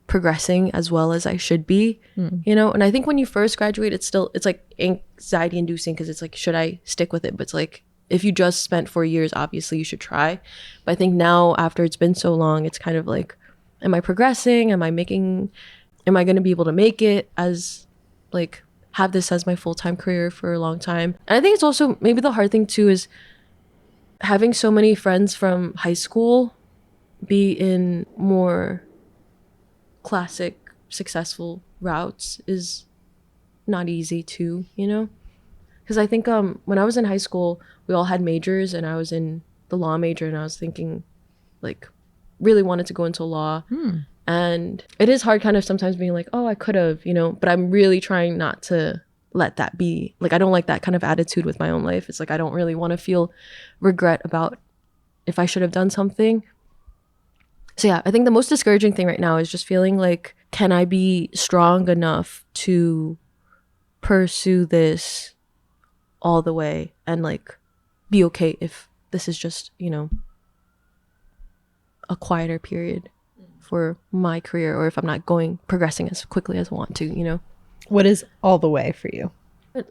progressing as well as I should be? You know? And I think when you first graduate, it's like anxiety inducing because it's like, should I stick with it? But it's like, if you just spent 4 years, obviously you should try. But I think now, after it's been so long, it's kind of like, am I progressing? Am I going to be able to make it as like have this as my full-time career for a long time? And I think it's also maybe the hard thing too is having so many friends from high school be in more classic successful routes is not easy too, you know? Because I think when I was in high school, we all had majors and I was in the law major and I was thinking like really wanted to go into law. And it is hard kind of sometimes being like, oh, I could have, you know, but I'm really trying not to let that be. Like, I don't like that kind of attitude with my own life. It's like, I don't really want to feel regret about if I should have done something. So yeah, I think the most discouraging thing right now is just feeling like, can I be strong enough to pursue this all the way and like be okay if this is just, you know, a quieter period for my career, or if I'm not progressing as quickly as I want to, you know? What is all the way for you?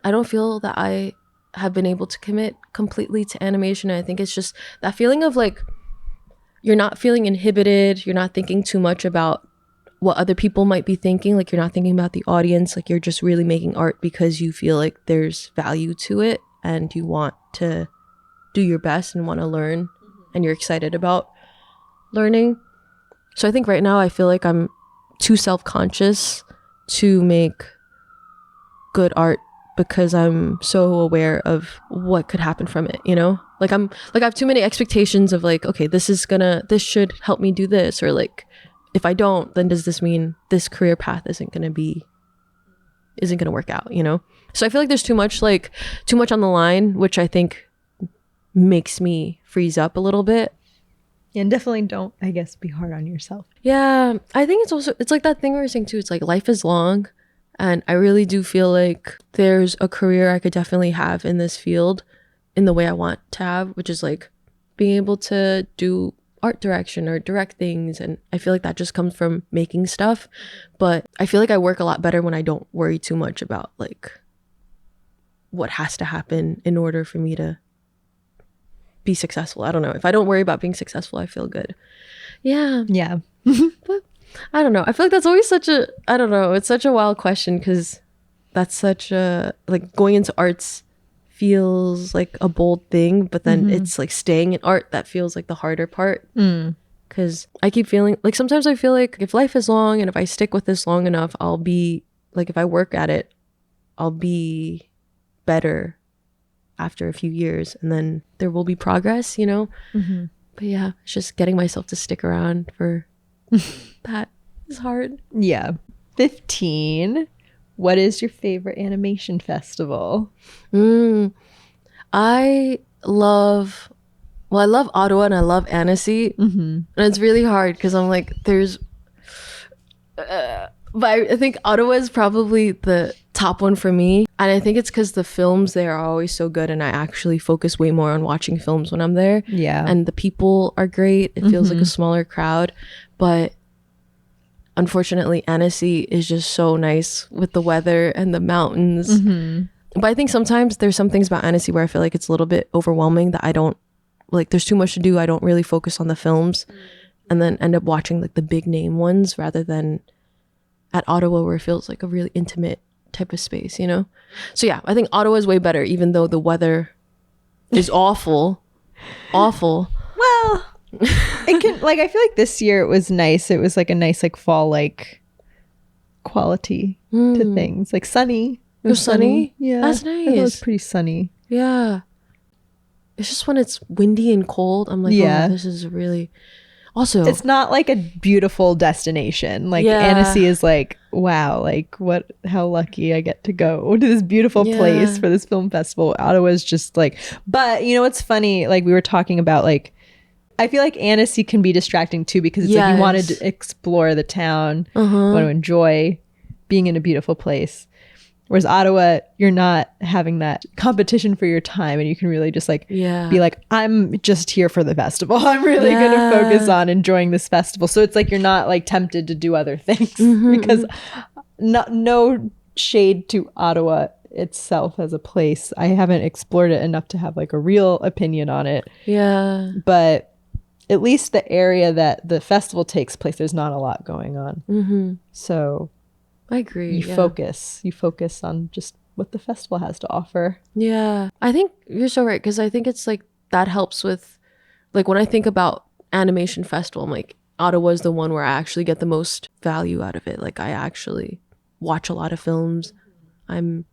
I don't feel that I have been able to commit completely to animation. I think it's just that feeling of like, you're not feeling inhibited. You're not thinking too much about what other people might be thinking. Like, you're not thinking about the audience. Like, you're just really making art because you feel like there's value to it and you want to do your best and want to learn and you're excited about learning. So I think right now I feel like I'm too self-conscious to make good art because I'm so aware of what could happen from it, you know? Like I have too many expectations of like, okay, this should help me do this, or like if I don't, then does this mean this career path isn't gonna work out, you know? So I feel like there's too much on the line, which I think makes me freeze up a little bit. And definitely don't, I guess, be hard on yourself. Yeah, I think it's like that thing we were saying too. It's like life is long, and I really do feel like there's a career I could definitely have in this field in the way I want to have, which is like being able to do art direction or direct things. And I feel like that just comes from making stuff. But I feel like I work a lot better when I don't worry too much about like what has to happen in order for me to be successful. I don't know. If I don't worry about being successful, I feel good. Yeah. But I don't know. I feel like that's always it's such a wild question because that's such a, like, going into arts feels like a bold thing, but then it's like staying in art that feels like the harder part. Because I keep feeling like sometimes I feel like if life is long and if I stick with this long enough, I'll be like, if I work at it, I'll be better after a few years and then there will be progress, you know? But yeah, it's just getting myself to stick around for that is hard. Yeah. 15. What is your favorite animation festival? I love Ottawa and I love Annecy. And it's really hard because I'm like, but I think Ottawa is probably the top one for me. And I think it's because the films there are always so good and I actually focus way more on watching films when I'm there. Yeah. And the people are great. It feels like a smaller crowd. But unfortunately, Annecy is just so nice with the weather and the mountains. But I think sometimes there's some things about Annecy where I feel like it's a little bit overwhelming that I don't, like, there's too much to do. I don't really focus on the films and then end up watching like the big name ones rather than at Ottawa where it feels like a really intimate type of space, you know? So yeah, I think Ottawa is way better even though the weather is awful. Well, it can, like, I feel like this year it was nice. It was like a nice like fall, like quality to things. Like sunny. It was sunny? Yeah. That's I thought it was nice. pretty sunny. Yeah. It's just when it's windy and cold, I'm like, Yeah. oh, this is really... Also, It's not like a beautiful destination. Like Yeah. Annecy is like, wow, like how lucky I get to go to this beautiful place for this film festival. Ottawa's just like, but you know what's funny? Like we were talking about, like, I feel like Annecy can be distracting too, because it's like you wanted to explore the town, want to enjoy being in a beautiful place. Whereas Ottawa, you're not having that competition for your time, and you can really just like be like, I'm just here for the festival. I'm really going to focus on enjoying this festival. So it's like you're not like tempted to do other things because no shade to Ottawa itself as a place. I haven't explored it enough to have like a real opinion on it. Yeah. But at least the area that the festival takes place, there's not a lot going on. So I agree. you focus on just what the festival has to offer. Yeah. I think you're so right, because I think it's like that helps with, like, when I think about animation festival, I'm like, Ottawa is the one where I actually get the most value out of it. Like, I actually watch a lot of films. I'm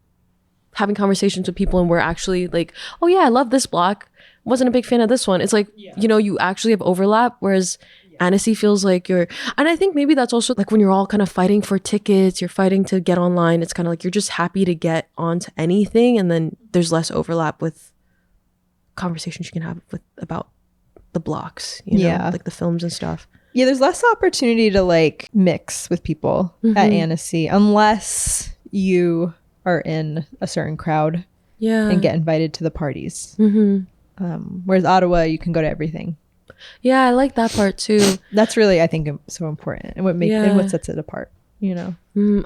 having conversations with people and we're actually like, oh yeah, I love this block. Wasn't a big fan of this one. It's like, you know, you actually have overlap, whereas Annecy feels like you're, and I think maybe that's also like when you're all kind of fighting for tickets, you're fighting to get online. It's kind of like you're just happy to get onto anything, and then there's less overlap with conversations you can have with about the blocks, you know, like the films and stuff. Yeah, there's less opportunity to like mix with people at Annecy unless you are in a certain crowd and get invited to the parties. Whereas Ottawa, you can go to everything. Yeah, I like that part too. That's really, I think, so important, and what sets it apart, you know.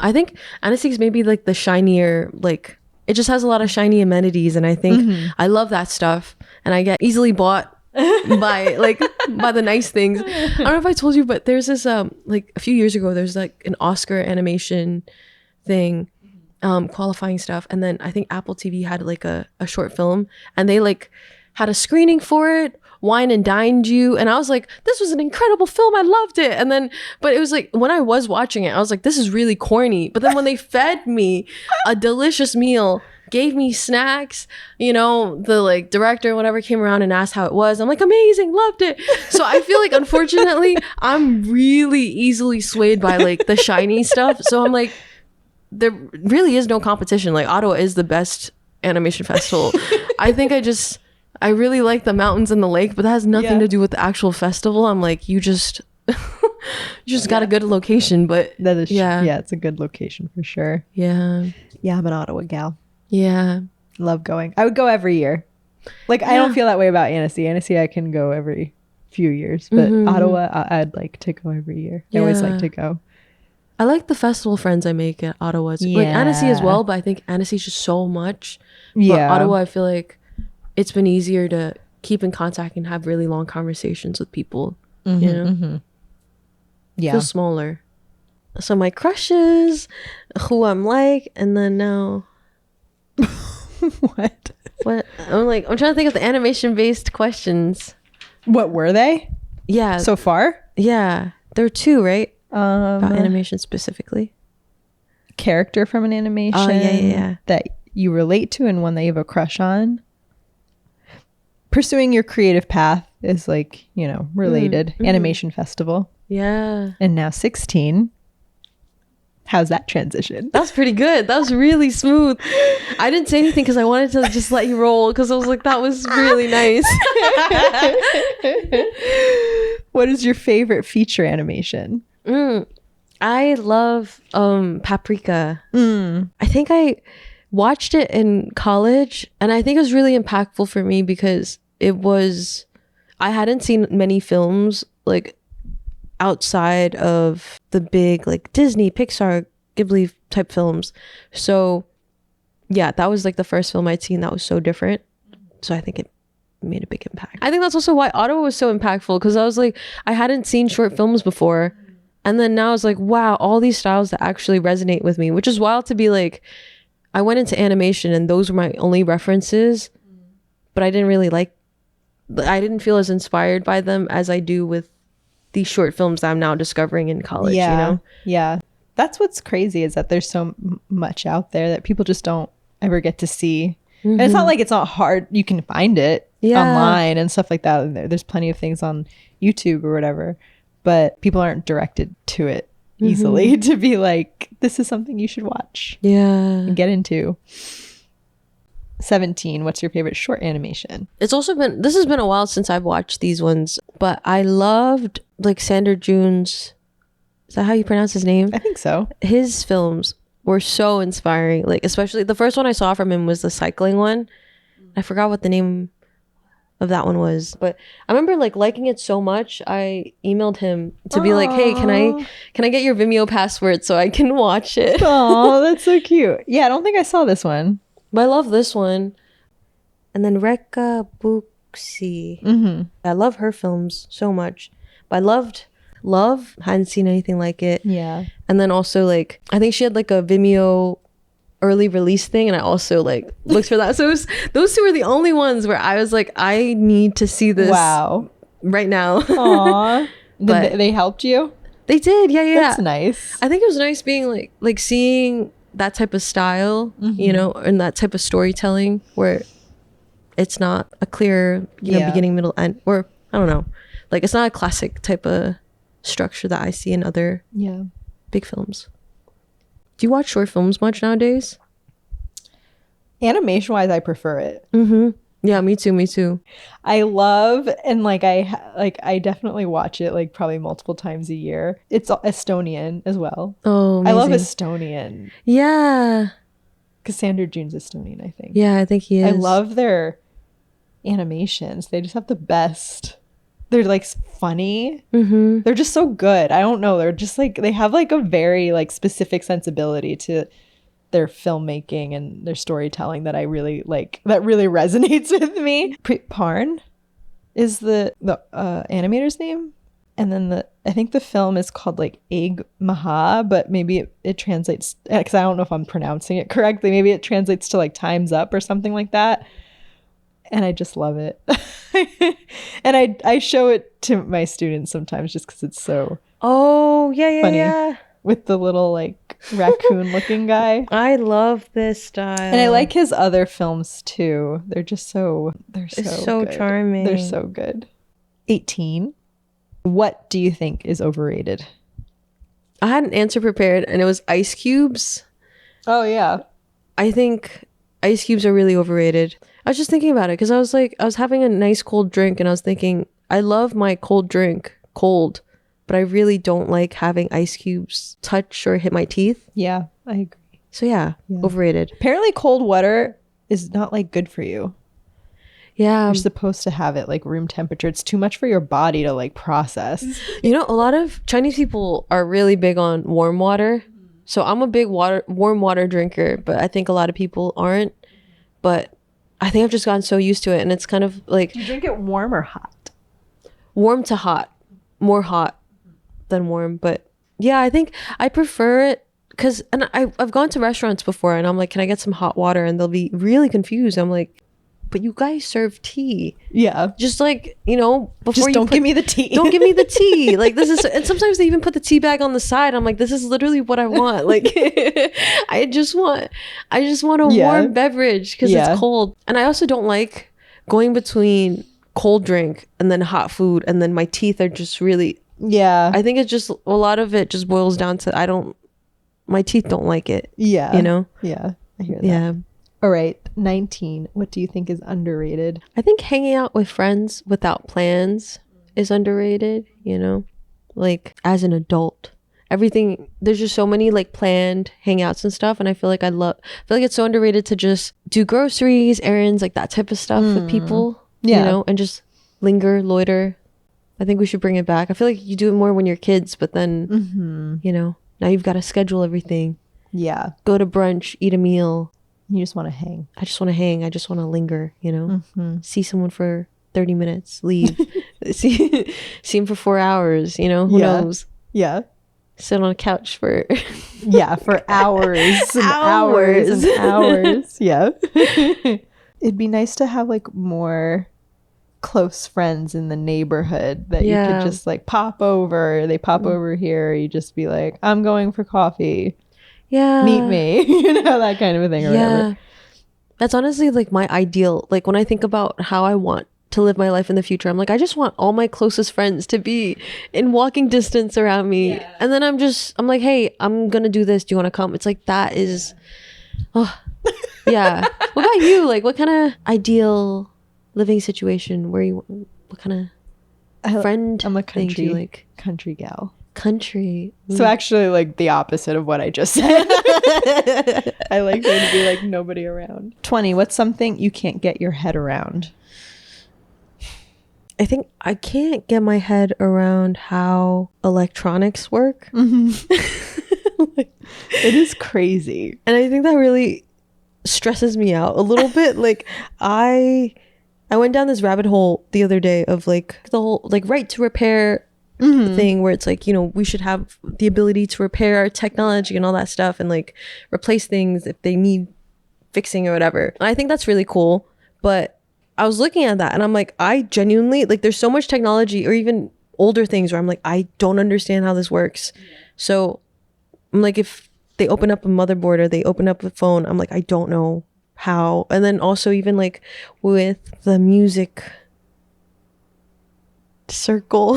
I think Annecy is maybe like the shinier, like it just has a lot of shiny amenities, and I think I love that stuff, and I get easily bought by the nice things. I don't know if I told you, but there's this like a few years ago, there's like an Oscar animation thing, qualifying stuff, and then I think Apple TV had like a short film, and they like had a screening for it, wine and dined you, and I was like, this was an incredible film, I loved it. And then, but it was like, when I was watching it, I was like, this is really corny. But then when they fed me a delicious meal, gave me snacks, you know, the like director or whatever came around and asked how it was, I'm like, amazing, loved it. So I feel like, unfortunately, I'm really easily swayed by like the shiny stuff. So I'm like, there really is no competition. Like, Ottawa is the best animation festival. I think I really like the mountains and the lake, but that has nothing to do with the actual festival. I'm like, you just got a good location, but that is it's a good location for sure. I'm an Ottawa gal. Love going. I would go every year. Like, I don't feel that way about Annecy. I can go every few years, but Ottawa, I'd like to go every year. I always like to go. I like the festival friends I make at Ottawa. Like Annecy as well, but I think Annecy's just so much. But Ottawa, I feel like it's been easier to keep in contact and have really long conversations with people. You know? Feel smaller. So my crushes, who I'm like, and then now what I'm trying to think of the animation based questions. What were they so far? There are two, right? About animation specifically. Character from an animation that you relate to and one that you have a crush on. Pursuing your creative path is like, you know, related. Animation festival. And now 16. How's that transition? That was pretty good. That was really smooth. I didn't say anything because I wanted to just let you roll, because I was like, that was really nice. What is your favorite feature animation? I love Paprika. I think I watched it in college, and I think it was really impactful for me because I hadn't seen many films like outside of the big like Disney, Pixar, Ghibli type films. So yeah, that was like the first film I'd seen that was so different. So I think it made a big impact. I think that's also why Ottawa was so impactful, because I was like, I hadn't seen short films before, and then now I was like, wow, all these styles that actually resonate with me, which is wild to be like, I went into animation and those were my only references, but I didn't feel as inspired by them as I do with these short films that I'm now discovering in college, you know? That's what's crazy, is that there's so much out there that people just don't ever get to see. And it's not like it's not hard. You can find it online and stuff like that. There's plenty of things on YouTube or whatever, but people aren't directed to it easily to be like, this is something you should watch and get into. 17, what's your favorite short animation? This has been a while since I've watched these ones, but I loved like Sander June's, is that how you pronounce his name? I think so. His films were so inspiring. Like, especially the first one I saw from him was the cycling one. I forgot what the name of that one was, but I remember like liking it so much. I emailed him to be like, hey, can I get your Vimeo password so I can watch it? Oh, that's so cute. Yeah, I don't think I saw this one. But I love this one. And then Rekha Buxi. I love her films so much. But I loved Love. Hadn't seen anything like it. Yeah. And then also like, I think she had like a Vimeo early release thing, and I also like looked for that. So those two were the only ones where I was like, I need to see this right now. Aw. Did they helped you? They did. Yeah. That's nice. I think it was nice being like seeing that type of style, you know, and that type of storytelling where it's not a clear, you know, beginning, middle, end, or I don't know, like it's not a classic type of structure that I see in other big films. Do you watch short films much nowadays? Animation wise, I prefer it. Yeah, me too. I love, and like I definitely watch it like probably multiple times a year. It's Estonian as well. Oh, amazing. I love Estonian. Yeah. Cassandra June's Estonian, I think. Yeah, I think he is. I love their animations. They just have the best. They're like funny. They're just so good. I don't know. They're just like, they have like a very like specific sensibility to their filmmaking and their storytelling that I really like, that really resonates with me. Parn is the animator's name. And then I think the film is called like Egg Maha, but maybe it translates, because I don't know if I'm pronouncing it correctly. Maybe it translates to like Time's Up or something like that. And I just love it. And I show it to my students sometimes just because it's so funny. With the little like raccoon looking guy. I love this style. And I like his other films too. They're so good. Charming. They're so good. 18. What do you think is overrated? I had an answer prepared and it was ice cubes. Oh yeah. I think ice cubes are really overrated. I was just thinking about it because I was having a nice cold drink and I was thinking, I love my cold drink cold, but I really don't like having ice cubes touch or hit my teeth. Yeah, I agree. So yeah, overrated. Apparently cold water is not like good for you. Yeah. You're supposed to have it like room temperature. It's too much for your body to like process. You know, a lot of Chinese people are really big on warm water. So I'm a big warm water drinker, but I think a lot of people aren't. But I think I've just gotten so used to it, and it's kind of like... Do you drink it warm or hot? Warm to hot. More hot than warm. But yeah, I think I prefer it because... And I've gone to restaurants before, and I'm like, can I get some hot water? And they'll be really confused. I'm like, but you guys serve tea. Yeah. Just like, you know, before don't give me the tea. Don't give me the tea. Like this is, and sometimes they even put the tea bag on the side. I'm like, this is literally what I want. Like I just want a warm beverage because it's cold. And I also don't like going between cold drink and then hot food. And then my teeth are just really, I think it's just, a lot of it just boils down to, my teeth don't like it. Yeah. You know? Yeah. I hear that. Yeah. All right, 19. What do you think is underrated? I think hanging out with friends without plans is underrated, you know? Like, as an adult. Everything, there's just so many, like, planned hangouts and stuff, and I feel like it's so underrated to just do groceries, errands, like, that type of stuff with people, you know? And just loiter. I think we should bring it back. I feel like you do it more when you're kids, but then, you know, now you've got to schedule everything. Yeah. Go to brunch, eat a meal. You just want to hang. I just want to hang. I just want to linger, you know? See someone for 30 minutes, leave. see him for 4 hours, you know? Who knows? Yeah. Sit on a couch for... for hours and hours and hours. Yeah. It'd be nice to have like more close friends in the neighborhood that you could just like pop over. They pop over here. You just be like, I'm going for coffee. Yeah. Meet me. You know, that kind of a thing or whatever. That's honestly like my ideal. Like when I think about how I want to live my life in the future, I'm like, I just want all my closest friends to be in walking distance around me. Yeah. And then I'm like, hey, I'm going to do this. Do you want to come? It's like, that is, yeah. What about you? Like what kind of ideal living situation what kind of friend I'm a thing do you like? country gal. Country. So actually like the opposite of what I just said. I like there to be like nobody around. 20, what's something you can't get your head around? I think I can't get my head around how electronics work. It is crazy. And I think that really stresses me out a little bit. Like I went down this rabbit hole the other day of like the whole like right to repair thing where it's like, you know, we should have the ability to repair our technology and all that stuff and like replace things if they need fixing or whatever. And I think that's really cool. But I was looking at that and I'm like, I genuinely like there's so much technology or even older things where I'm like, I don't understand how this works. So I'm like, if they open up a motherboard or they open up a phone, I'm like, I don't know how. And then also even like with the music circle,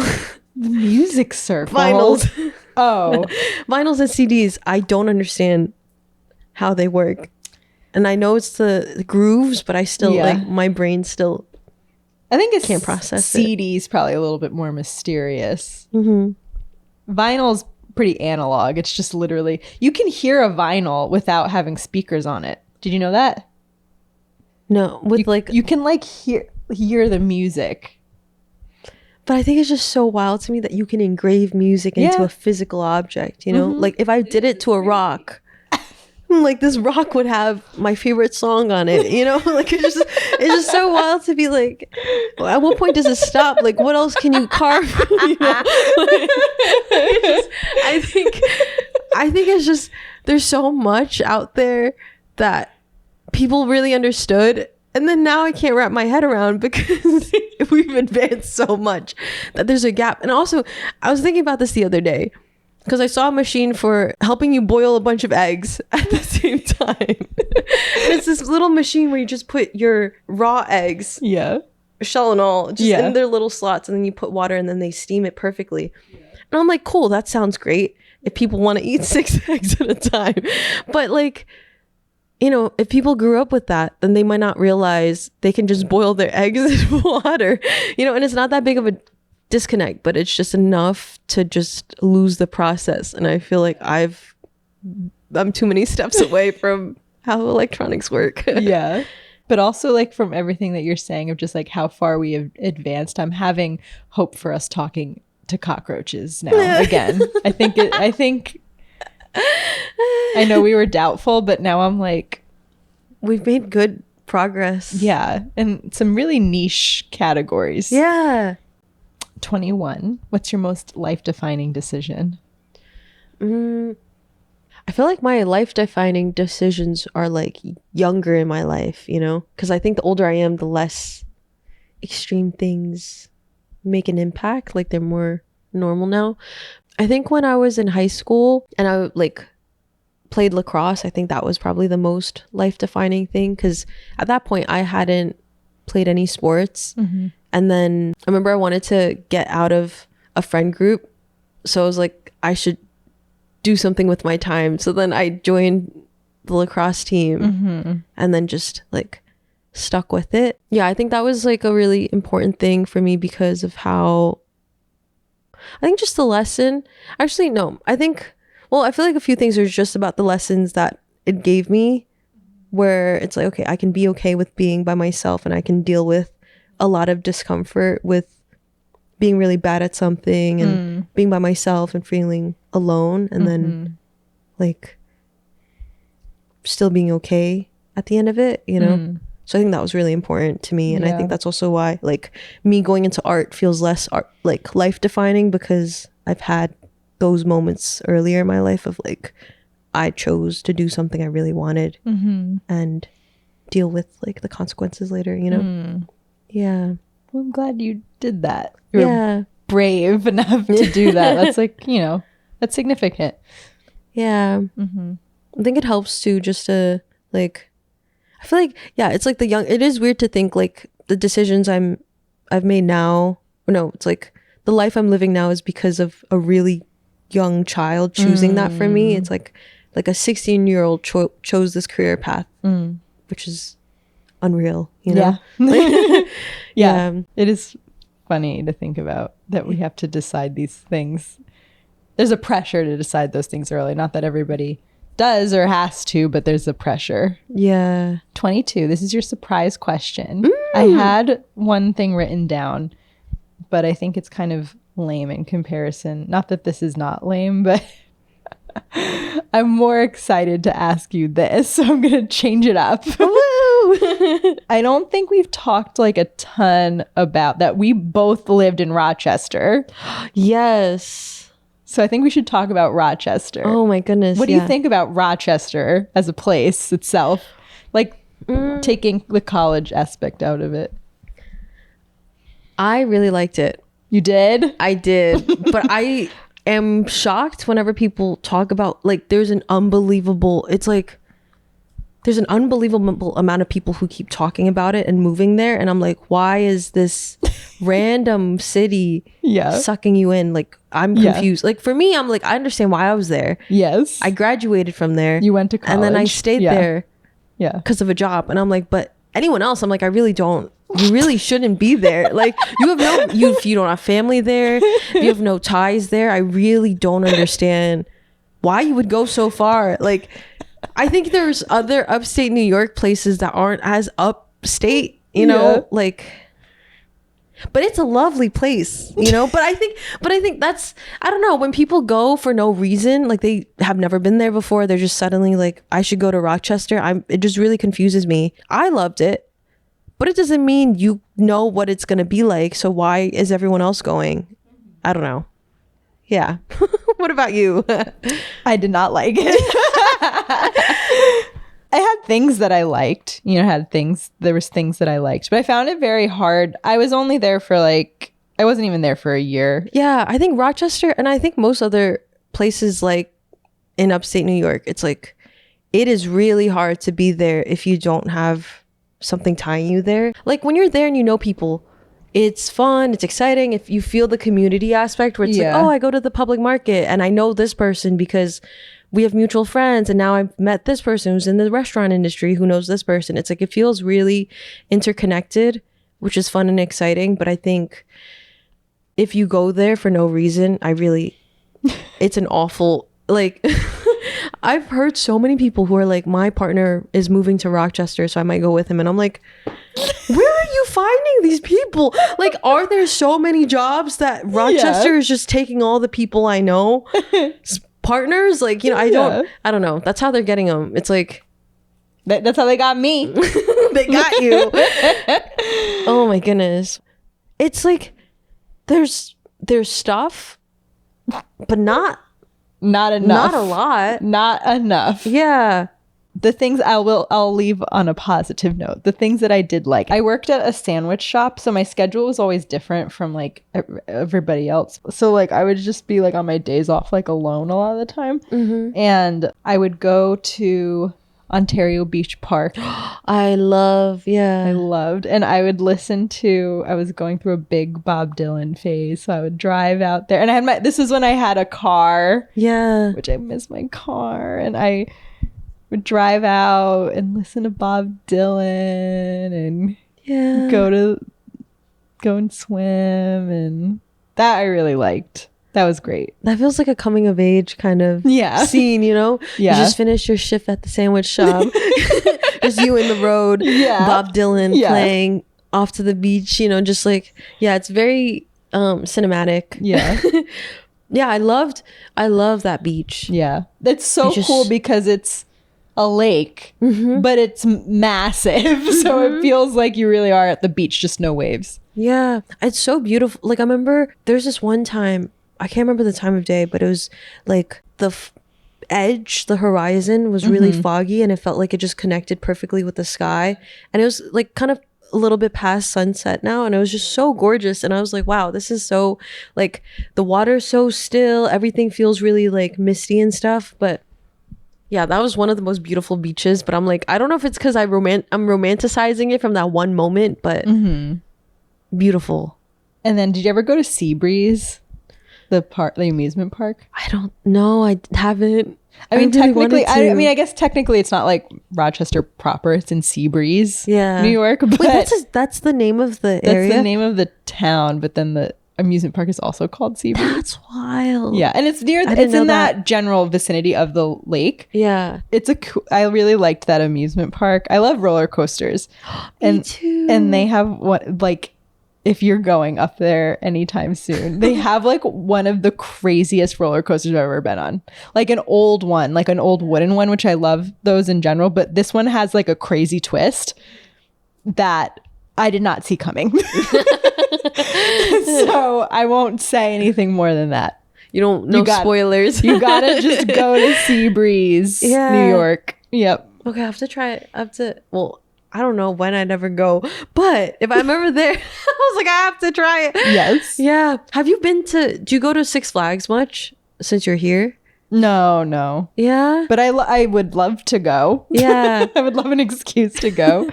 the music circle, vinyls. Oh, vinyls and CDs. I don't understand how they work. And I know it's the grooves, but I still like my brain still. I think it's can't process CD's probably a little bit more mysterious. Vinyl's pretty analog. It's just literally you can hear a vinyl without having speakers on it. Did you know that? No, with you can like hear the music. But I think it's just so wild to me that you can engrave music into a physical object. You know, like if I did it to a rock. Like this rock would have my favorite song on it, you know. Like it's just so wild to be like, well, at what point does it stop? Like what else can you carve? You know? I think it's just there's so much out there that people really understood, and then now I can't wrap my head around because we've advanced so much that there's a gap. And also, I was thinking about this the other day. Because I saw a machine for helping you boil a bunch of eggs at the same time. And it's this little machine where you just put your raw eggs, shell and all, just in their little slots, and then you put water and then they steam it perfectly. And I'm like, cool, that sounds great if people want to eat 6 eggs at a time. But like, you know, if people grew up with that, then they might not realize they can just boil their eggs in water, you know, and it's not that big of a disconnect, but it's just enough to just lose the process. And I feel like I'm too many steps away from how electronics work. Yeah. But also like from everything that you're saying of just like how far we have advanced, I'm having hope for us talking to cockroaches now again. I know we were doubtful, but now I'm like, we've made good progress. Yeah. And some really niche categories. Yeah. 21, what's your most life-defining decision? I feel like my life-defining decisions are like younger in my life, you know, because I think the older I am, the less extreme things make an impact. Like they're more normal now. I think when I was in high school and I like played lacrosse, I think that was probably the most life-defining thing, because at that point I hadn't played any sports. And then I remember I wanted to get out of a friend group. So I was like, I should do something with my time. So then I joined the lacrosse team and then just like stuck with it. Yeah, I think that was like a really important thing for me because of how, I think just the lesson. Actually, no, I feel like a few things are just about the lessons that it gave me, where it's like, okay, I can be okay with being by myself and I can deal with a lot of discomfort with being really bad at something and being by myself and feeling alone, and then like still being okay at the end of it, you know? So I think that was really important to me. And I think that's also why like me going into art feels less like life defining, because I've had those moments earlier in my life of like, I chose to do something I really wanted and deal with like the consequences later, you know? Yeah. Well, I'm glad you did that. You're Yeah. brave enough to do that. That's like, you know, that's significant. Yeah. I think it helps too, just to like, I feel like, yeah, it's like it is weird to think like the decisions I've made now, or no, it's like the life I'm living now is because of a really young child choosing that for me. It's like a 16-year-old chose this career path, which is unreal, you know? Yeah. It is funny to think about that we have to decide these things. There's a pressure to decide those things early. Not that everybody does or has to, but there's a pressure. Yeah. 22. This is your surprise question. I had one thing written down, but I think it's kind of lame in comparison. Not that this is not lame, but I'm more excited to ask you this, so I'm going to change it up. I don't think we've talked like a ton about that. We both lived in Rochester. Yes. So I think we should talk about Rochester. Oh my goodness. What do you think about Rochester as a place itself? Like taking the college aspect out of it. I really liked it. You did? I did. But I am shocked whenever people talk about like there's an unbelievable amount of people who keep talking about it and moving there, and I'm like, why is this random city sucking you in? Like, I'm confused. Like, for me, I'm like, I understand why I was there. Yes. I graduated from there. You went to college. And then I stayed there Yeah. because of a job. And I'm like, but anyone else, I'm like, I really don't. You really shouldn't be there. Like, you have you don't have family there. You have no ties there. I really don't understand why you would go so far. Like, I think there's other upstate New York places that aren't as upstate, you know, like, but it's a lovely place, you know. But I think that's, I don't know, when people go for no reason, like they have never been there before, they're just suddenly like, I should go to Rochester. It just really confuses me. I loved it, but it doesn't mean you know what it's going to be like. So why is everyone else going? I don't know. Yeah. What about you? I did not like it. I had things that I liked, you know, there was things that I liked, but I found it very hard. I was only there for I wasn't even there for a year. Yeah, I think Rochester, and I think most other places like in upstate New York, it's like, it is really hard to be there if you don't have something tying you there. Like when you're there and you know people, it's fun, it's exciting. If you feel the community aspect where it's like, oh, I go to the public market and I know this person because we have mutual friends, and now I've met this person who's in the restaurant industry who knows this person. It's like, it feels really interconnected, which is fun and exciting. But I think if you go there for no reason, it's an awful, like, I've heard so many people who are like, my partner is moving to Rochester, so I might go with him. And I'm like, where are you finding these people? Like, are there so many jobs that Rochester is just taking all the people I know? Partners, like, you know, I don't know. That's how they're getting them. It's like, that's how they got me. They got you. Oh my goodness. It's like there's stuff, but not enough. Not a lot. Not enough. Yeah. The things I'll leave on a positive note. The things that I did like. I worked at a sandwich shop, so my schedule was always different from like everybody else. So like I would just be like on my days off like alone a lot of the time. Mm-hmm. And I would go to Ontario Beach Park. I loved, and I would I was going through a big Bob Dylan phase, so I would drive out there, and this is when I had a car, which I miss my car, and I would drive out and listen to Bob Dylan and go and swim, and that I really liked. That was great. That feels like a coming of age kind of scene, you know? Yeah. You just finished your shift at the sandwich shop. Just you in the road, Bob Dylan playing off to the beach, you know, just like, it's very cinematic. Yeah. I love that beach. Yeah. That's so cool because it's a lake, but it's massive. So it feels like you really are at the beach, just no waves. Yeah. It's so beautiful. Like I remember there's this one time, I can't remember the time of day, but it was like the horizon was really foggy, and it felt like it just connected perfectly with the sky. And it was like kind of a little bit past sunset now, and it was just so gorgeous. And I was like, wow, this is so, like, the water's so still, everything feels really like misty and stuff. But yeah, that was one of the most beautiful beaches. But I'm like, I don't know if it's because I'm romanticizing it from that one moment, but beautiful. And then did you ever go to Seabreeze, the amusement park? I don't know. I haven't. I mean, really technically, wanted to. I guess technically it's not like Rochester proper. It's in Seabreeze, Yeah, New York. But wait, that's the name of the area? That's the name of the town, but then the amusement park is also called Seabreeze. That's wild. Yeah, and it's near. I didn't It's know in that that. general vicinity of the lake. Yeah. I really liked that amusement park. I love roller coasters. Me too. And they have what, like, if you're going up there anytime soon, they have like one of the craziest roller coasters I've ever been on. Like an old one, like an old wooden one, which I love those in general. But this one has like a crazy twist that I did not see coming. So I won't say anything more than that. You don't know spoilers. You gotta just go to Seabreeze, New York. Yep. Okay, I have to try it. Well, I don't know when I'd ever go, but if I'm ever there, I was like, I have to try it. Yes. Yeah. Do you go to Six Flags much since you're here? No. Yeah. But I would love to go. Yeah. I would love an excuse to go.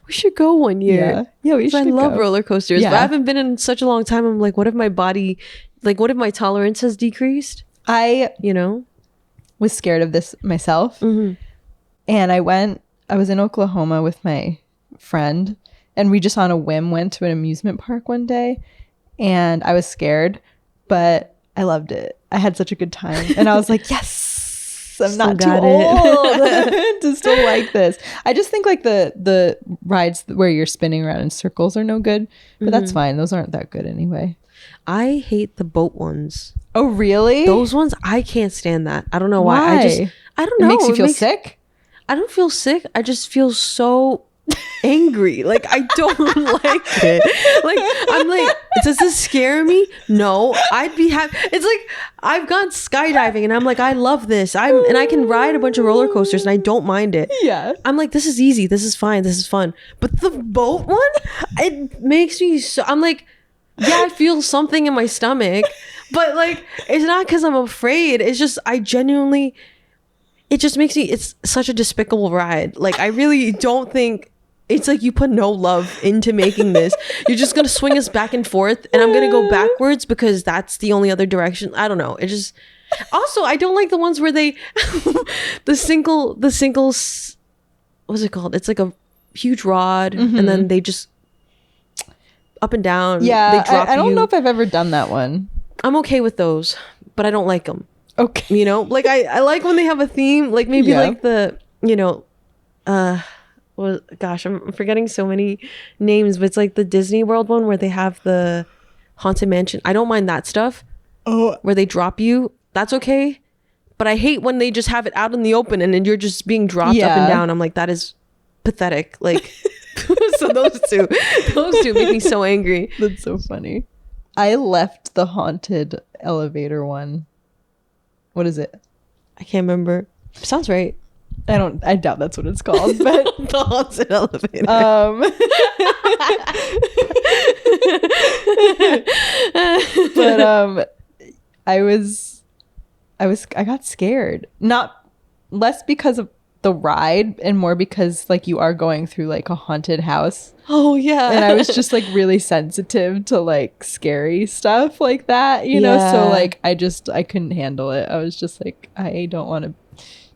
We should go one year. Yeah, we should I love go. roller coasters, Yeah. but I haven't been in such a long time. I'm like, what if my body, like, what if my tolerance has decreased? I was scared of this myself. Mm-hmm. And I was in Oklahoma with my friend, and we just on a whim went to an amusement park one day, and I was scared, but I loved it. I had such a good time, and I was like, yes, I'm not too old to still like this. I just think like the rides where you're spinning around in circles are no good, but that's fine. Those aren't that good anyway. I hate the boat ones. Oh, really? Those ones, I can't stand that. I don't know why. I don't know. It makes you feel sick? I don't feel sick. I just feel so angry. Like, I don't like it. Like, I'm like, does this scare me? No. I'd be happy. It's like, I've gone skydiving and I'm like, I love this. And I can ride a bunch of roller coasters and I don't mind it. Yeah. I'm like, this is easy. This is fine. This is fun. But the boat one, it makes me so, I'm like, yeah, I feel something in my stomach, but like, it's not because I'm afraid. It's just, it just makes me, it's such a despicable ride. Like, I really don't think, it's like you put no love into making this. You're just going to swing us back and forth and I'm going to go backwards because that's the only other direction. I don't know. It just, also, I don't like the ones where they, the single, what's it called? It's like a huge rod and then they just, up and down. Yeah, they drop I don't you. know if I've ever ddone that one. I'm okay with those, but I don't like them. Okay. You know, like I like when they have a theme, like maybe like the, well, gosh, I'm forgetting so many names, but it's like the Disney World one where they have the Haunted Mansion. I don't mind that stuff. Oh, where they drop you. That's okay. But I hate when they just have it out in the open and then you're just being dropped up and down. I'm like, that is pathetic. Like, so those two make me so angry. That's so funny. I left the haunted elevator one. What is it? I can't remember. Sounds right. I doubt that's what it's called, but The haunted elevator. But I got scared. Not less because of the ride and more because like you are going through like a haunted house. Oh yeah. And I was just like really sensitive to like scary stuff like that, you know? So like I couldn't handle it. I was just like, I don't want to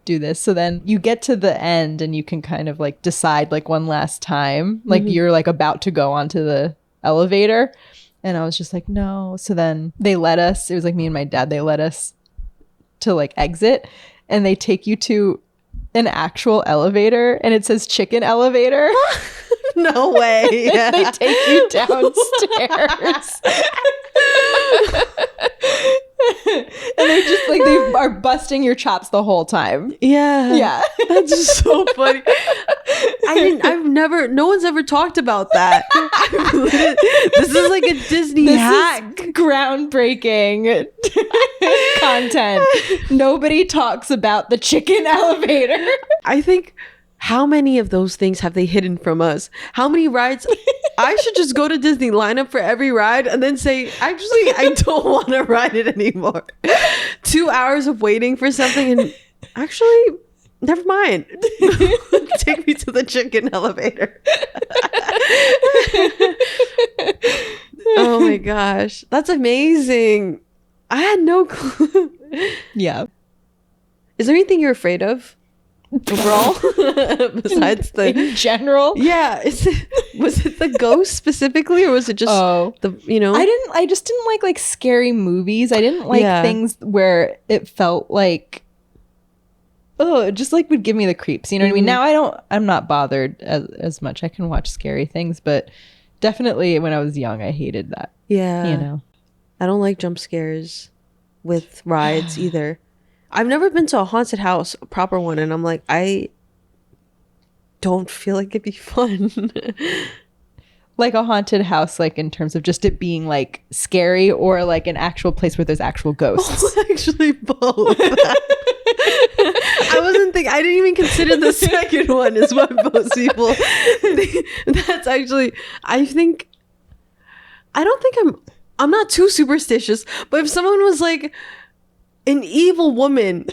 do this. So then you get to the end and you can kind of like decide like one last time, like you're like about to go onto the elevator. And I was just like, no. So then they let us, it was like me and my dad, they let us to like exit and they take you to an actual elevator and it says chicken elevator. No way. And they take you downstairs. And they're just like, they are busting your chops the whole time. Yeah. That's just so funny. No one's ever talked about that. This is like a Disney hack. Is groundbreaking content. Nobody talks about the chicken elevator. I think how many of those things have they hidden from us? How many rides? I should just go to Disney, line up for every ride, and then say, actually, I don't want to ride it anymore. 2 hours of waiting for something, and actually, never mind. Take me to the chicken elevator. Oh my gosh. That's amazing. I had no clue. Yeah. Is there anything you're afraid of overall? Besides the... In general? Yeah. Was it the ghost specifically, or was it just the, you know? I just didn't like scary movies. I didn't like things where it felt like, it just like would give me the creeps. You know what I mean? Now I'm not bothered as much. I can watch scary things, but definitely when I was young, I hated that. Yeah. You know? I don't like jump scares with rides either. I've never been to a haunted house, a proper one, and I'm like, I don't feel like it'd be fun. Like a haunted house, like in terms of just it being like scary, or like an actual place where there's actual ghosts? Actually, both. I didn't even consider the second one is what most people that's actually, I'm not too superstitious, but if someone was like, an evil woman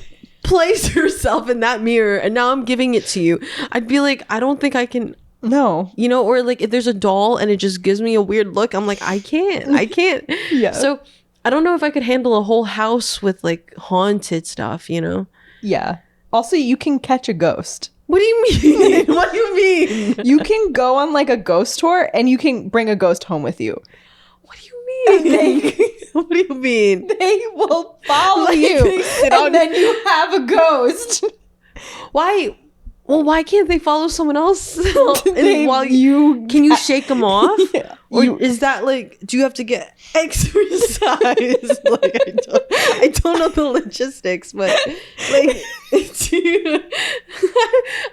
placed herself in that mirror and now I'm giving it to you, I'd be like, I don't think I can. No. You know, or like if there's a doll and it just gives me a weird look, I'm like, I can't. Yeah. So I don't know if I could handle a whole house with like haunted stuff, you know? Yeah. Also, you can catch a ghost. What do you mean? What do you mean? You can go on like a ghost tour and you can bring a ghost home with you. What do you mean? What do you mean? They will follow you and then you have a ghost. Why? Well, why can't they follow someone else? Can you shake them off? Yeah. Or is that like, do you have to get exercise? Like, I don't know the logistics, but like,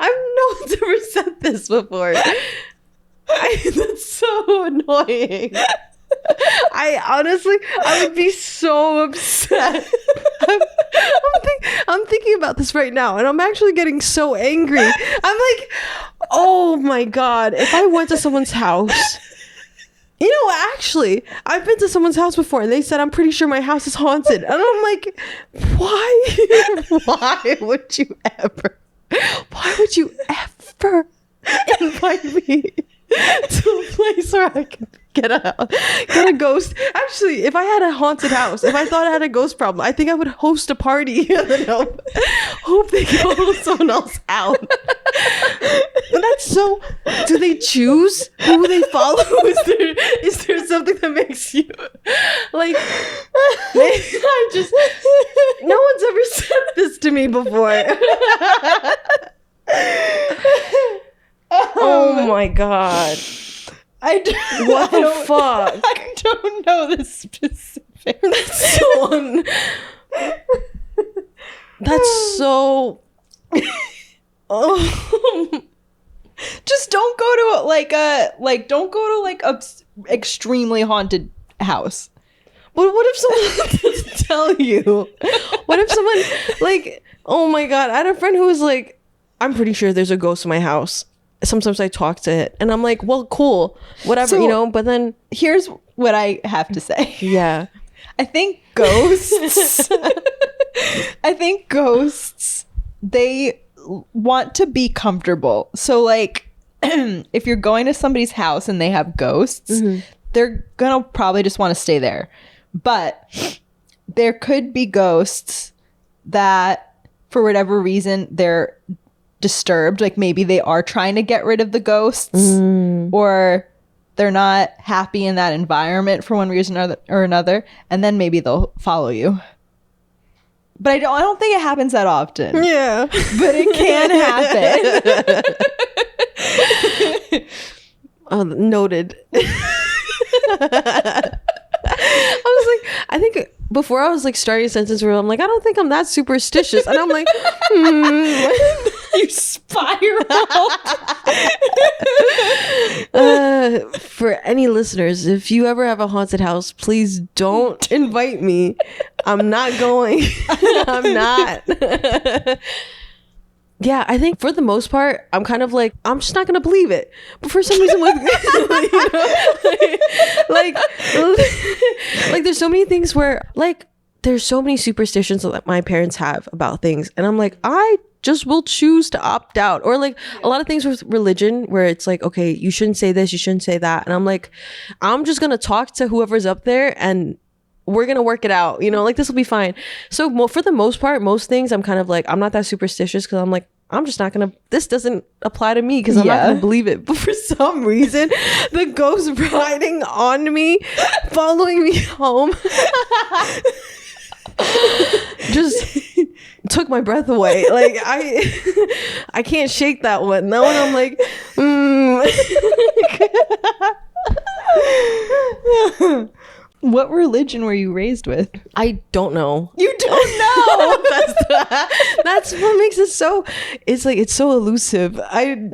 no one's ever said this before. That's so annoying. I would be so upset. I'm thinking about this right now, and I'm actually getting so angry. I'm like, oh my God, if I went to someone's house, you know, actually, I've been to someone's house before, and they said, I'm pretty sure my house is haunted. And I'm like, why would you ever invite me to a place where I can get a ghost? Actually, if I had a haunted house, if I thought I had a ghost problem, I think I would host a party and then hope they go someone else out. But that's so, do they choose who they follow? Is there something that makes you like, no one's ever said this to me before. Oh my God. What the fuck? I don't know the specifics. That's so. Oh. Just don't go to a extremely haunted house. But what if someone doesn't tell you? What if someone like, oh my God, I had a friend who was like, I'm pretty sure there's a ghost in my house. Sometimes I talk to it and I'm like, well, cool, whatever, so, you know, but then here's what I have to say. Yeah. I think ghosts they want to be comfortable. So like if you're going to somebody's house and they have ghosts, they're gonna probably just want to stay there. But there could be ghosts that for whatever reason they're disturbed, like maybe they are trying to get rid of the ghosts, or they're not happy in that environment for one reason or another, and then maybe they'll follow you. But I don't think it happens that often. Yeah. But it can happen. Oh, noted. I was like, I think before I was like starting a sentence where I'm like, I don't think I'm that superstitious. And I'm like, You spiraled. For any listeners, if you ever have a haunted house, please don't invite me. I'm not going. I'm not. Yeah, I think for the most part, I'm kind of like, I'm just not gonna believe it. But for some reason, like, like there's so many things where, like, there's so many superstitions that my parents have about things, and I'm like, I just will choose to opt out. Or like a lot of things with religion where it's like, okay, you shouldn't say this, you shouldn't say that, and I'm like, I'm just gonna talk to whoever's up there and we're gonna work it out, you know, like this will be fine. So for the most part, most things I'm kind of like, I'm not that superstitious because I'm like, I'm just not gonna, this doesn't apply to me because I'm not gonna believe it. But for some reason, the ghost riding on me, following me home, just took my breath away. Like I can't shake that one. That one I'm like, What religion were you raised with? I don't know. You don't know. That's what makes it so, it's like, it's so elusive. I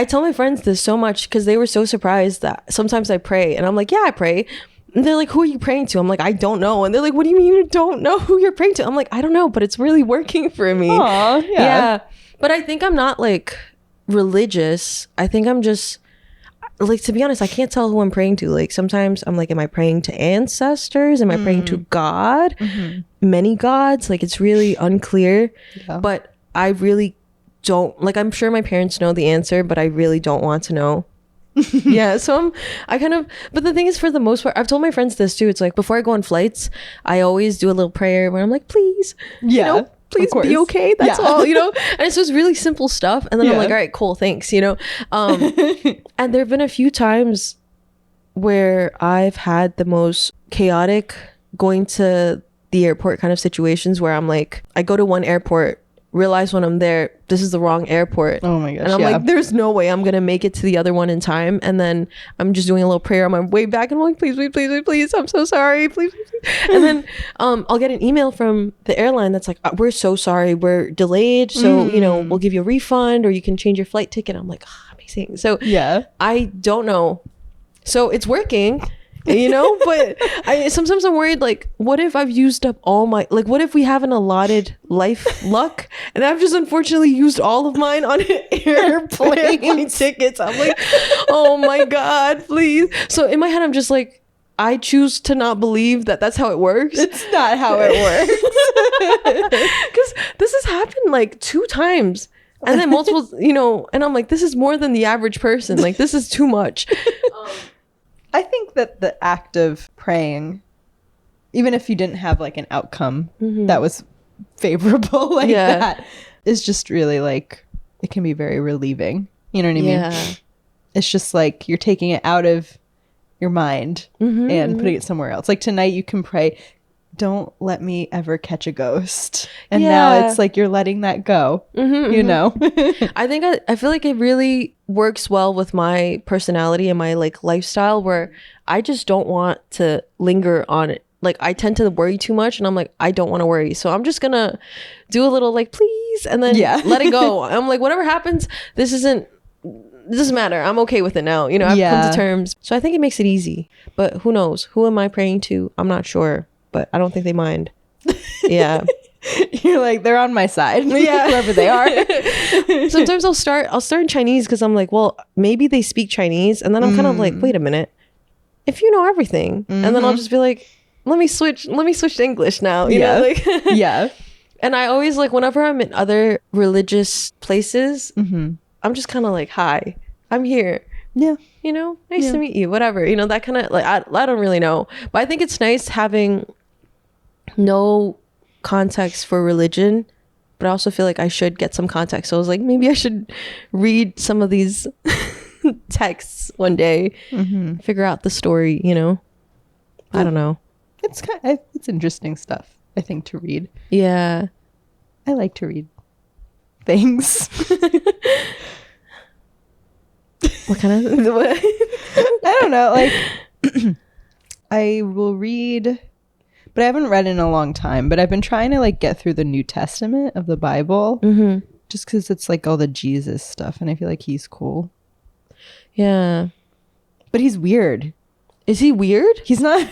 tell my friends this so much because they were so surprised that sometimes I pray and I'm like, yeah, I pray. And they're like, who are you praying to? I'm like, I don't know. And they're like, what do you mean you don't know who you're praying to? I'm like, I don't know, but it's really working for me. Aww, yeah. But I think I'm not like religious. I think I'm just, like, to be honest, I can't tell who I'm praying to. Like, sometimes I'm like, am I praying to ancestors? Am I praying to God? Many gods? Like, it's really unclear. Yeah. But I really don't, like, I'm sure my parents know the answer, but I really don't want to know. Yeah, so but the thing is, for the most part, I've told my friends this too. It's like, before I go on flights, I always do a little prayer where I'm like, please, you know, please be okay. That's all, you know. And it's just really simple stuff. And then I'm like, all right, cool, thanks, you know. And there have been a few times where I've had the most chaotic going to the airport kind of situations where I'm like, I go to one airport, realize when I'm there, this is the wrong airport. Oh my gosh. And I'm like, there's no way I'm gonna make it to the other one in time. And then I'm just doing a little prayer on my way back and I'm like, please, please, please, please, please, I'm so sorry, please, please, please. And then I'll get an email from the airline that's like, we're so sorry, we're delayed, so you know, we'll give you a refund or you can change your flight ticket. I'm like, amazing. So I don't know, so it's working, you know. But sometimes I'm worried, like, what if I've used up all my, like, what if we have an allotted life luck and I've just unfortunately used all of mine on airplane tickets. I'm like, oh my God, please. So in my head I'm just like, I choose to not believe that that's how it works. It's not how it works. Because this has happened like 2 times and then multiple, you know, and I'm like, this is more than the average person, like this is too much. I think that the act of praying, even if you didn't have like an outcome that was favorable like that, is just really like, it can be very relieving. You know what I mean? Yeah. It's just like you're taking it out of your mind and putting it somewhere else. Like tonight you can pray, don't let me ever catch a ghost. And now it's like you're letting that go, you know? I feel like it really works well with my personality and my like lifestyle, where I just don't want to linger on it. Like I tend to worry too much and I'm like, I don't want to worry. So I'm just gonna do a little like, please, and then let it go. I'm like, whatever happens, this doesn't matter. I'm okay with it now. You know, I've come to terms. So I think it makes it easy. But who knows? Who am I praying to? I'm not sure. But I don't think they mind. Yeah. You're like, they're on my side. Yeah. Whoever they are. Sometimes I'll start in Chinese because I'm like, well, maybe they speak Chinese. And then I'm kind of like, wait a minute. If you know everything. And then I'll just be like, let me switch to English now. You know, like And I always like, whenever I'm in other religious places, I'm just kind of like, hi, I'm here. Yeah. You know, nice to meet you, whatever. You know, that kind of like, I don't really know. But I think it's nice having no context for religion, but I also feel like I should get some context. So I was like, maybe I should read some of these texts one day, figure out the story, you know? I don't know. It's interesting stuff, I think, to read. Yeah. I like to read things. What kind of I don't know, like I will read, but I haven't read in a long time, but I've been trying to like get through the New Testament of the Bible, just because it's like all the Jesus stuff and I feel like he's cool. Yeah, but he's weird. Is he weird? He's not.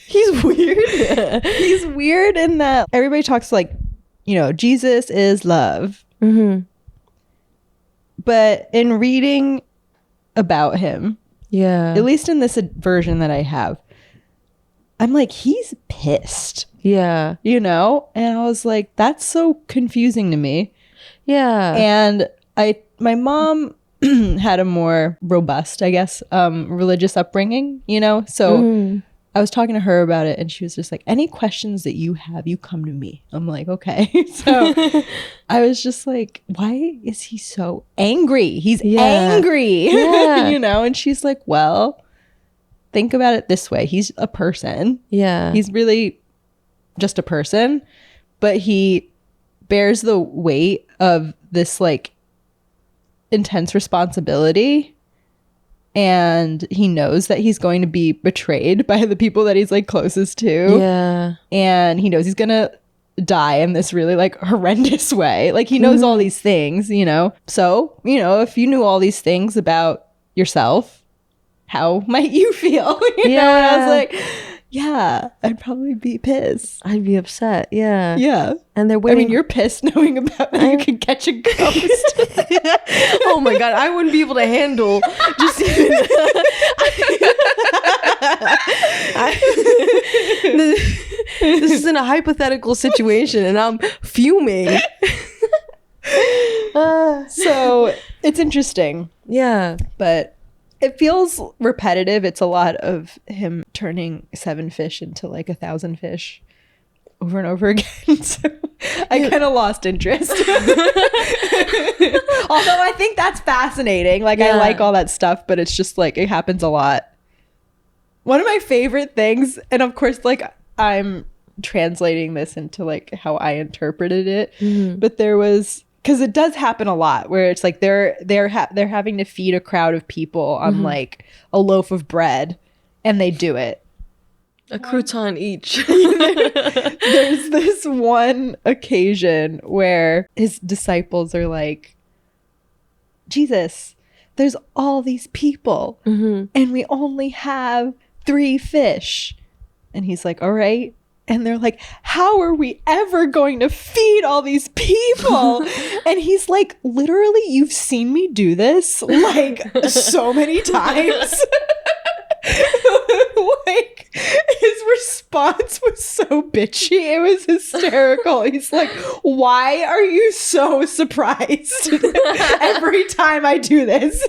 He's weird. He's weird in that everybody talks like, you know, Jesus is love. But in reading about him, Yeah. at least in this version that I have, I'm like, he's pissed. Yeah. You know? And I was like, that's so confusing to me. Yeah. And my mom had a more robust, I guess, religious upbringing, you know? So I was talking to her about it, and she was just like, any questions that you have, you come to me. I'm like, okay. So I was just like, why is he so angry? He's angry, you know? And she's like, well, think about it this way. He's a person. Yeah. He's really just a person, but he bears the weight of this like intense responsibility, and he knows that he's going to be betrayed by the people that he's like closest to. Yeah. And he knows he's gonna die in this really like horrendous way. Like he knows all these things, you know? So, you know, if you knew all these things about yourself, how might you feel? You know? And I was like, yeah, I'd probably be pissed. I'd be upset. Yeah. Yeah. And they're I waiting. mean, you're pissed knowing about that you can catch a ghost. Oh my God, I wouldn't be able to handle just even. This is in a hypothetical situation, and I'm fuming. So it's interesting, Yeah. but it feels repetitive. It's a lot of him turning 7 fish into like 1,000 fish over and over again. So I kind of lost interest. Although I think that's fascinating. Like I like all that stuff, but it's just like it happens a lot. One of my favorite things, and of course, like I'm translating this into like how I interpreted it, but there was, because it does happen a lot where it's like they're having to feed a crowd of people on like a loaf of bread, and they do it. A crouton each. There's this one occasion where his disciples are like, Jesus, there's all these people and we only have 3 fish. And he's like, all right. And they're like, how are we ever going to feed all these people? And he's like, literally, you've seen me do this like so many times. Like his response was so bitchy. It was hysterical. He's like, why are you so surprised every time I do this?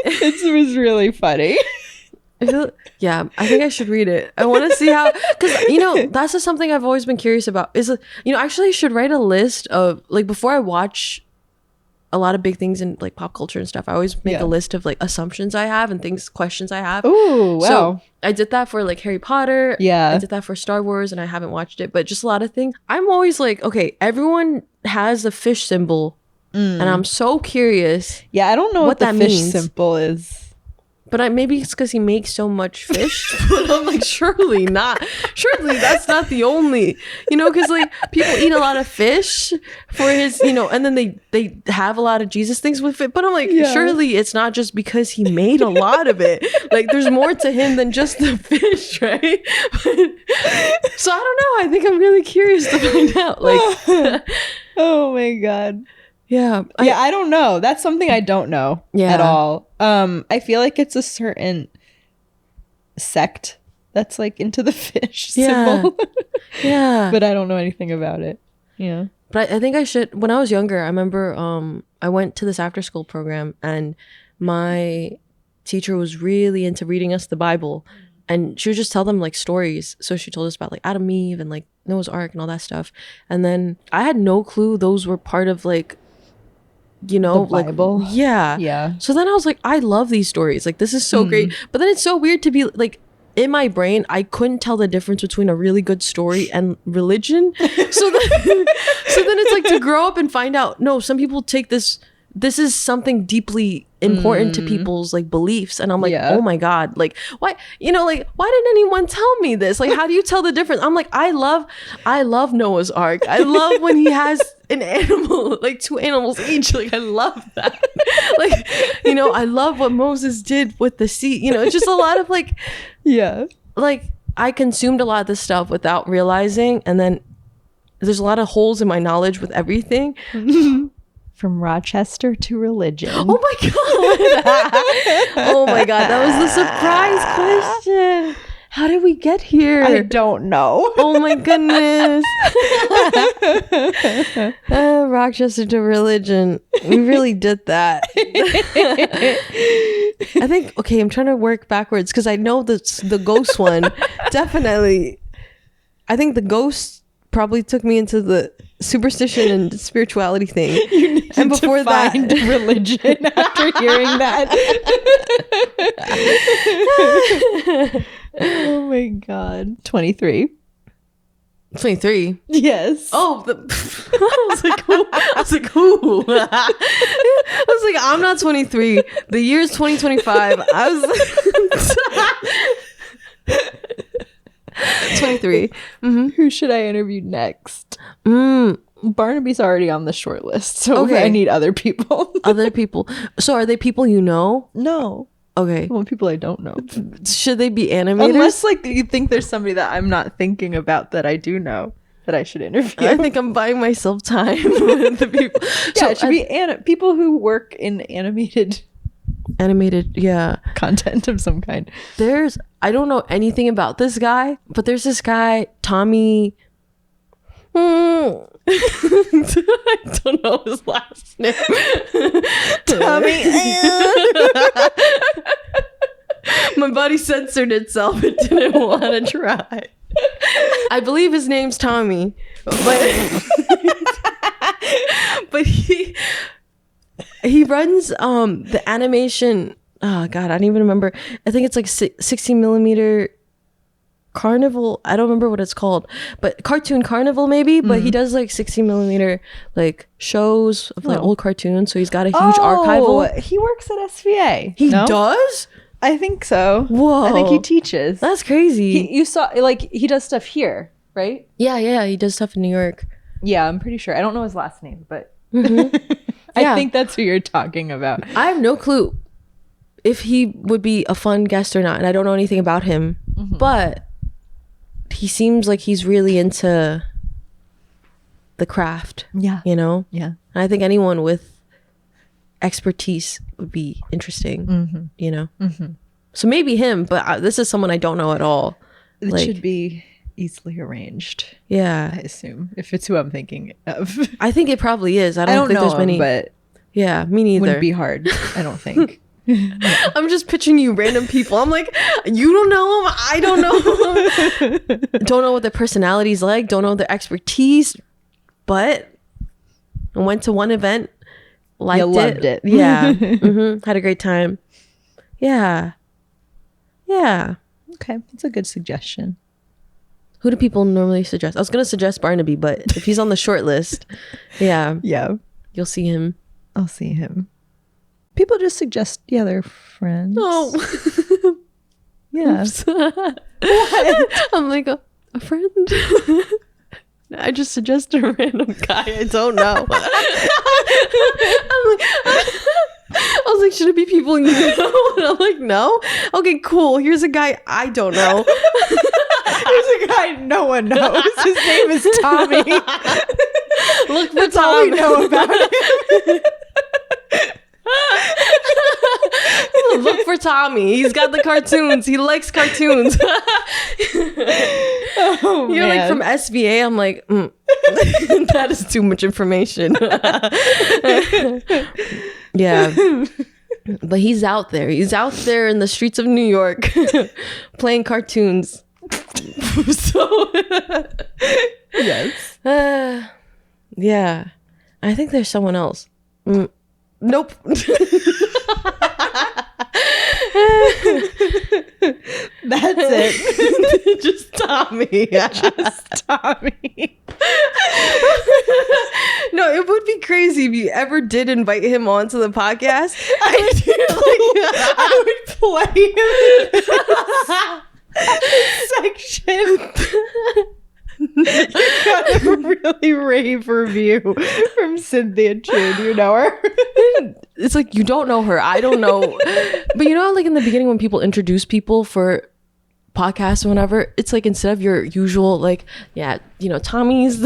It was really funny. Yeah, I think I should read it. I want to see how, because you know that's just something I've always been curious about. Is you know, actually I should write a list of like, before I watch a lot of big things in like pop culture and stuff, I always make a list of like assumptions I have and questions I have. Ooh, wow. So I did that for like Harry Potter. Yeah. I did that for Star Wars, and I haven't watched it, but just a lot of things. I'm always like, okay, everyone has a fish symbol, and I'm so curious. Yeah, I don't know what the that fish means. symbol is. But maybe it's because he makes so much fish. But I'm like, surely not. Surely that's not the only, you know, because like people eat a lot of fish for his, you know, and then they have a lot of Jesus things with it. But I'm like, surely it's not just because he made a lot of it. Like there's more to him than just the fish, right? So I don't know. I think I'm really curious to find out. Like, Oh my God. yeah. I don't know. That's something I don't know at all. I feel like it's a certain sect that's like into the fish symbol. Yeah. But I don't know anything about it. Yeah. But I think I should. When I was younger, I remember I went to this after school program, and my teacher was really into reading us the Bible, and she would just tell them like stories. So she told us about like Adam, Eve, and like Noah's Ark and all that stuff. And then I had no clue those were part of like, you know, The Bible? like yeah. So then I was like, I love these stories. Like this is so great. But then it's so weird to be like, in my brain, I couldn't tell the difference between a really good story and religion. So then it's like to grow up and find out, no, some people take this is something deeply important to people's like beliefs. And I'm like, oh my God, like why, you know, like why didn't anyone tell me this? Like, how do you tell the difference? I'm like, I love Noah's Ark. I love when he has an animal, like 2 animals each. Like, I love that. Like, you know, I love what Moses did with the sea. You know, it's just a lot of like, like I consumed a lot of this stuff without realizing. And then there's a lot of holes in my knowledge with everything. From Rochester to religion. Oh my god. Oh my god, that was the surprise question. How did we get here? I don't know. Oh my goodness. Rochester to religion. We really did that. I think, okay, I'm trying to work backwards because I know the ghost one. Definitely. I think the ghost probably took me into the superstition and spirituality thing. You need and before to find that, religion after hearing that. Oh my god. 23. 23. Yes. Oh, I was like, who? I was like, I'm not 23. The year is 2025. I was 23. Mm-hmm. Who should I interview next? Barnaby's already on the short list, so Okay. I need other people. Other people. So are they people you know? No. Okay. Well, people I don't know. Should they be animators? Unless like you think there's somebody that I'm not thinking about that I do know that I should interview. I think I'm buying myself time with the people. Yeah, it should be people who work in animated yeah. content of some kind. I don't know anything about this guy, but there's this guy, Tommy. I don't know his last name. Tommy. My body censored itself. It didn't want to try. I believe his name's Tommy, but he runs the animation. Oh god, I don't even remember. I think it's like 16 millimeter carnival. I don't remember what it's called, but cartoon carnival maybe. But he does like 16 millimeter like shows of like old cartoons. So he's got a huge archival. He works at SVA. He does? I think so. Whoa. I think he teaches. That's crazy. You saw like he does stuff here, right? Yeah, he does stuff in New York. Yeah, I'm pretty sure. I don't know his last name, but Yeah. I think that's who you're talking about. I have no clue if he would be a fun guest or not, and I don't know anything about him, but he seems like he's really into the craft. Yeah. You know? Yeah. And I think anyone with expertise would be interesting, you know? So maybe him, but this is someone I don't know at all. It should be easily arranged, Yeah. I assume, if it's who I'm thinking of. I think it probably is. I I don't think know there's him, many. but Yeah, me neither. wouldn't be hard, I don't think. I'm just pitching you random people. I'm like, you don't know them. I don't know them. Don't know what their personality's like. Don't know their expertise. But I went to one event. Loved it. Yeah. Had a great time. Yeah. Okay, that's a good suggestion. Who do people normally suggest? I was going to suggest Barnaby, but if he's on the short list, yeah, you'll see him. I'll see him. People just suggest, their friends. Oh. Yeah. I'm like, a friend? I just suggested a random guy I don't know. I was like, should it be people you know? And I'm like, no. Okay, cool. Here's a guy I don't know. There's a guy no one knows. His name is Tommy. Look for That's all we know about him. Look for Tommy. He's got the cartoons. He likes cartoons. Oh, You're man. like from SVA. I'm like, that is too much information. Yeah. But he's out there. He's out there in the streets of New York playing cartoons. So Yes. yeah. I think there's someone else. Nope. That's it. Just Tommy. Just Tommy. No, it would be crazy if you ever did invite him onto the podcast. I would play him in section. You got a really rave review from Cynthia Chu. Do you know her? It's like, you don't know her. I don't know. But you know, like in the beginning when people introduce people for podcast or whatever, it's like instead of your usual like, yeah, you know, Tommy's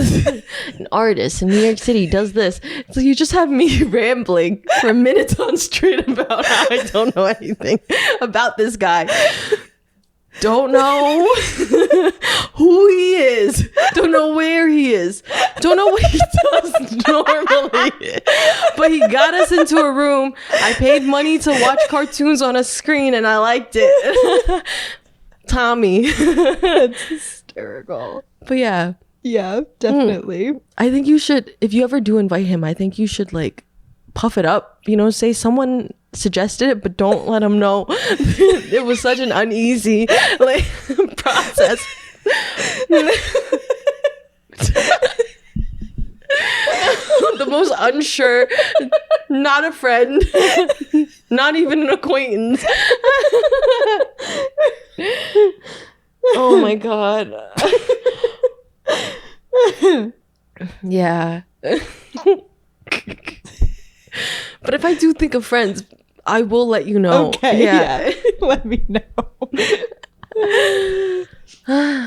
an artist in New York City, does this. So you just have me rambling for minutes on straight about how I don't know anything about this guy. Don't know who he is. Don't know where he is. Don't know what he does normally. But he got us into a room. I paid money to watch cartoons on a screen and I liked it. Tommy. That's hysterical. But yeah. Yeah, definitely. I think you should, if you ever do invite him, I think you should like puff it up, you know, say someone suggested it, but don't let him know. It was such an uneasy like process. The most unsure, not a friend, not even an acquaintance. Oh my god. Yeah. But if I do think of friends, I will let you know. Okay, yeah. Let me know.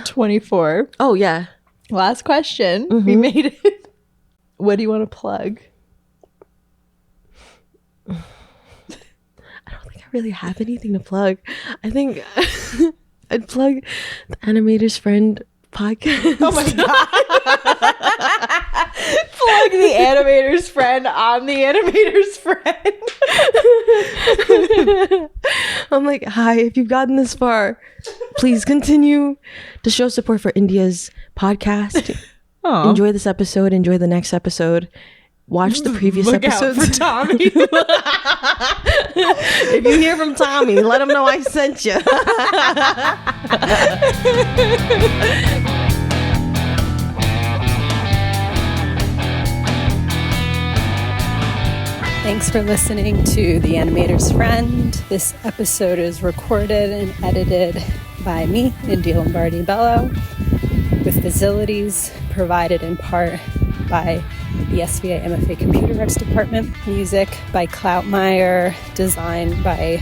24. Oh, yeah. Last question. We made it. What do you want to plug? I don't think I really have anything to plug. I think I'd plug the Animator's Friend podcast. Oh my god. Plug the Animator's Friend on the Animator's Friend. I'm like, hi, if you've gotten this far, please continue to show support for India's podcast. Aww. Enjoy this episode. Enjoy the next episode. Watch the previous Look episodes. out for Tommy. If you hear from Tommy, let him know I sent you. Thanks for listening to The Animator's Friend. This episode is recorded and edited by me, India Lombardi-Bello, with facilities provided in part by the SVA MFA Computer Arts Department. Music by Cloutmeyer, designed by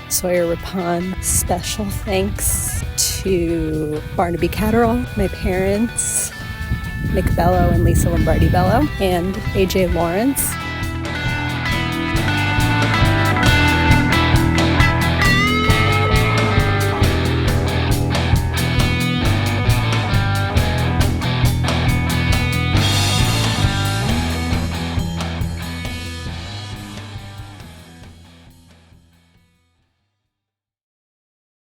Sawyer Rippon. Special thanks to Barnaby Catterall, my parents, Nick Bello and Lisa Lombardi-Bello, and AJ Lawrence.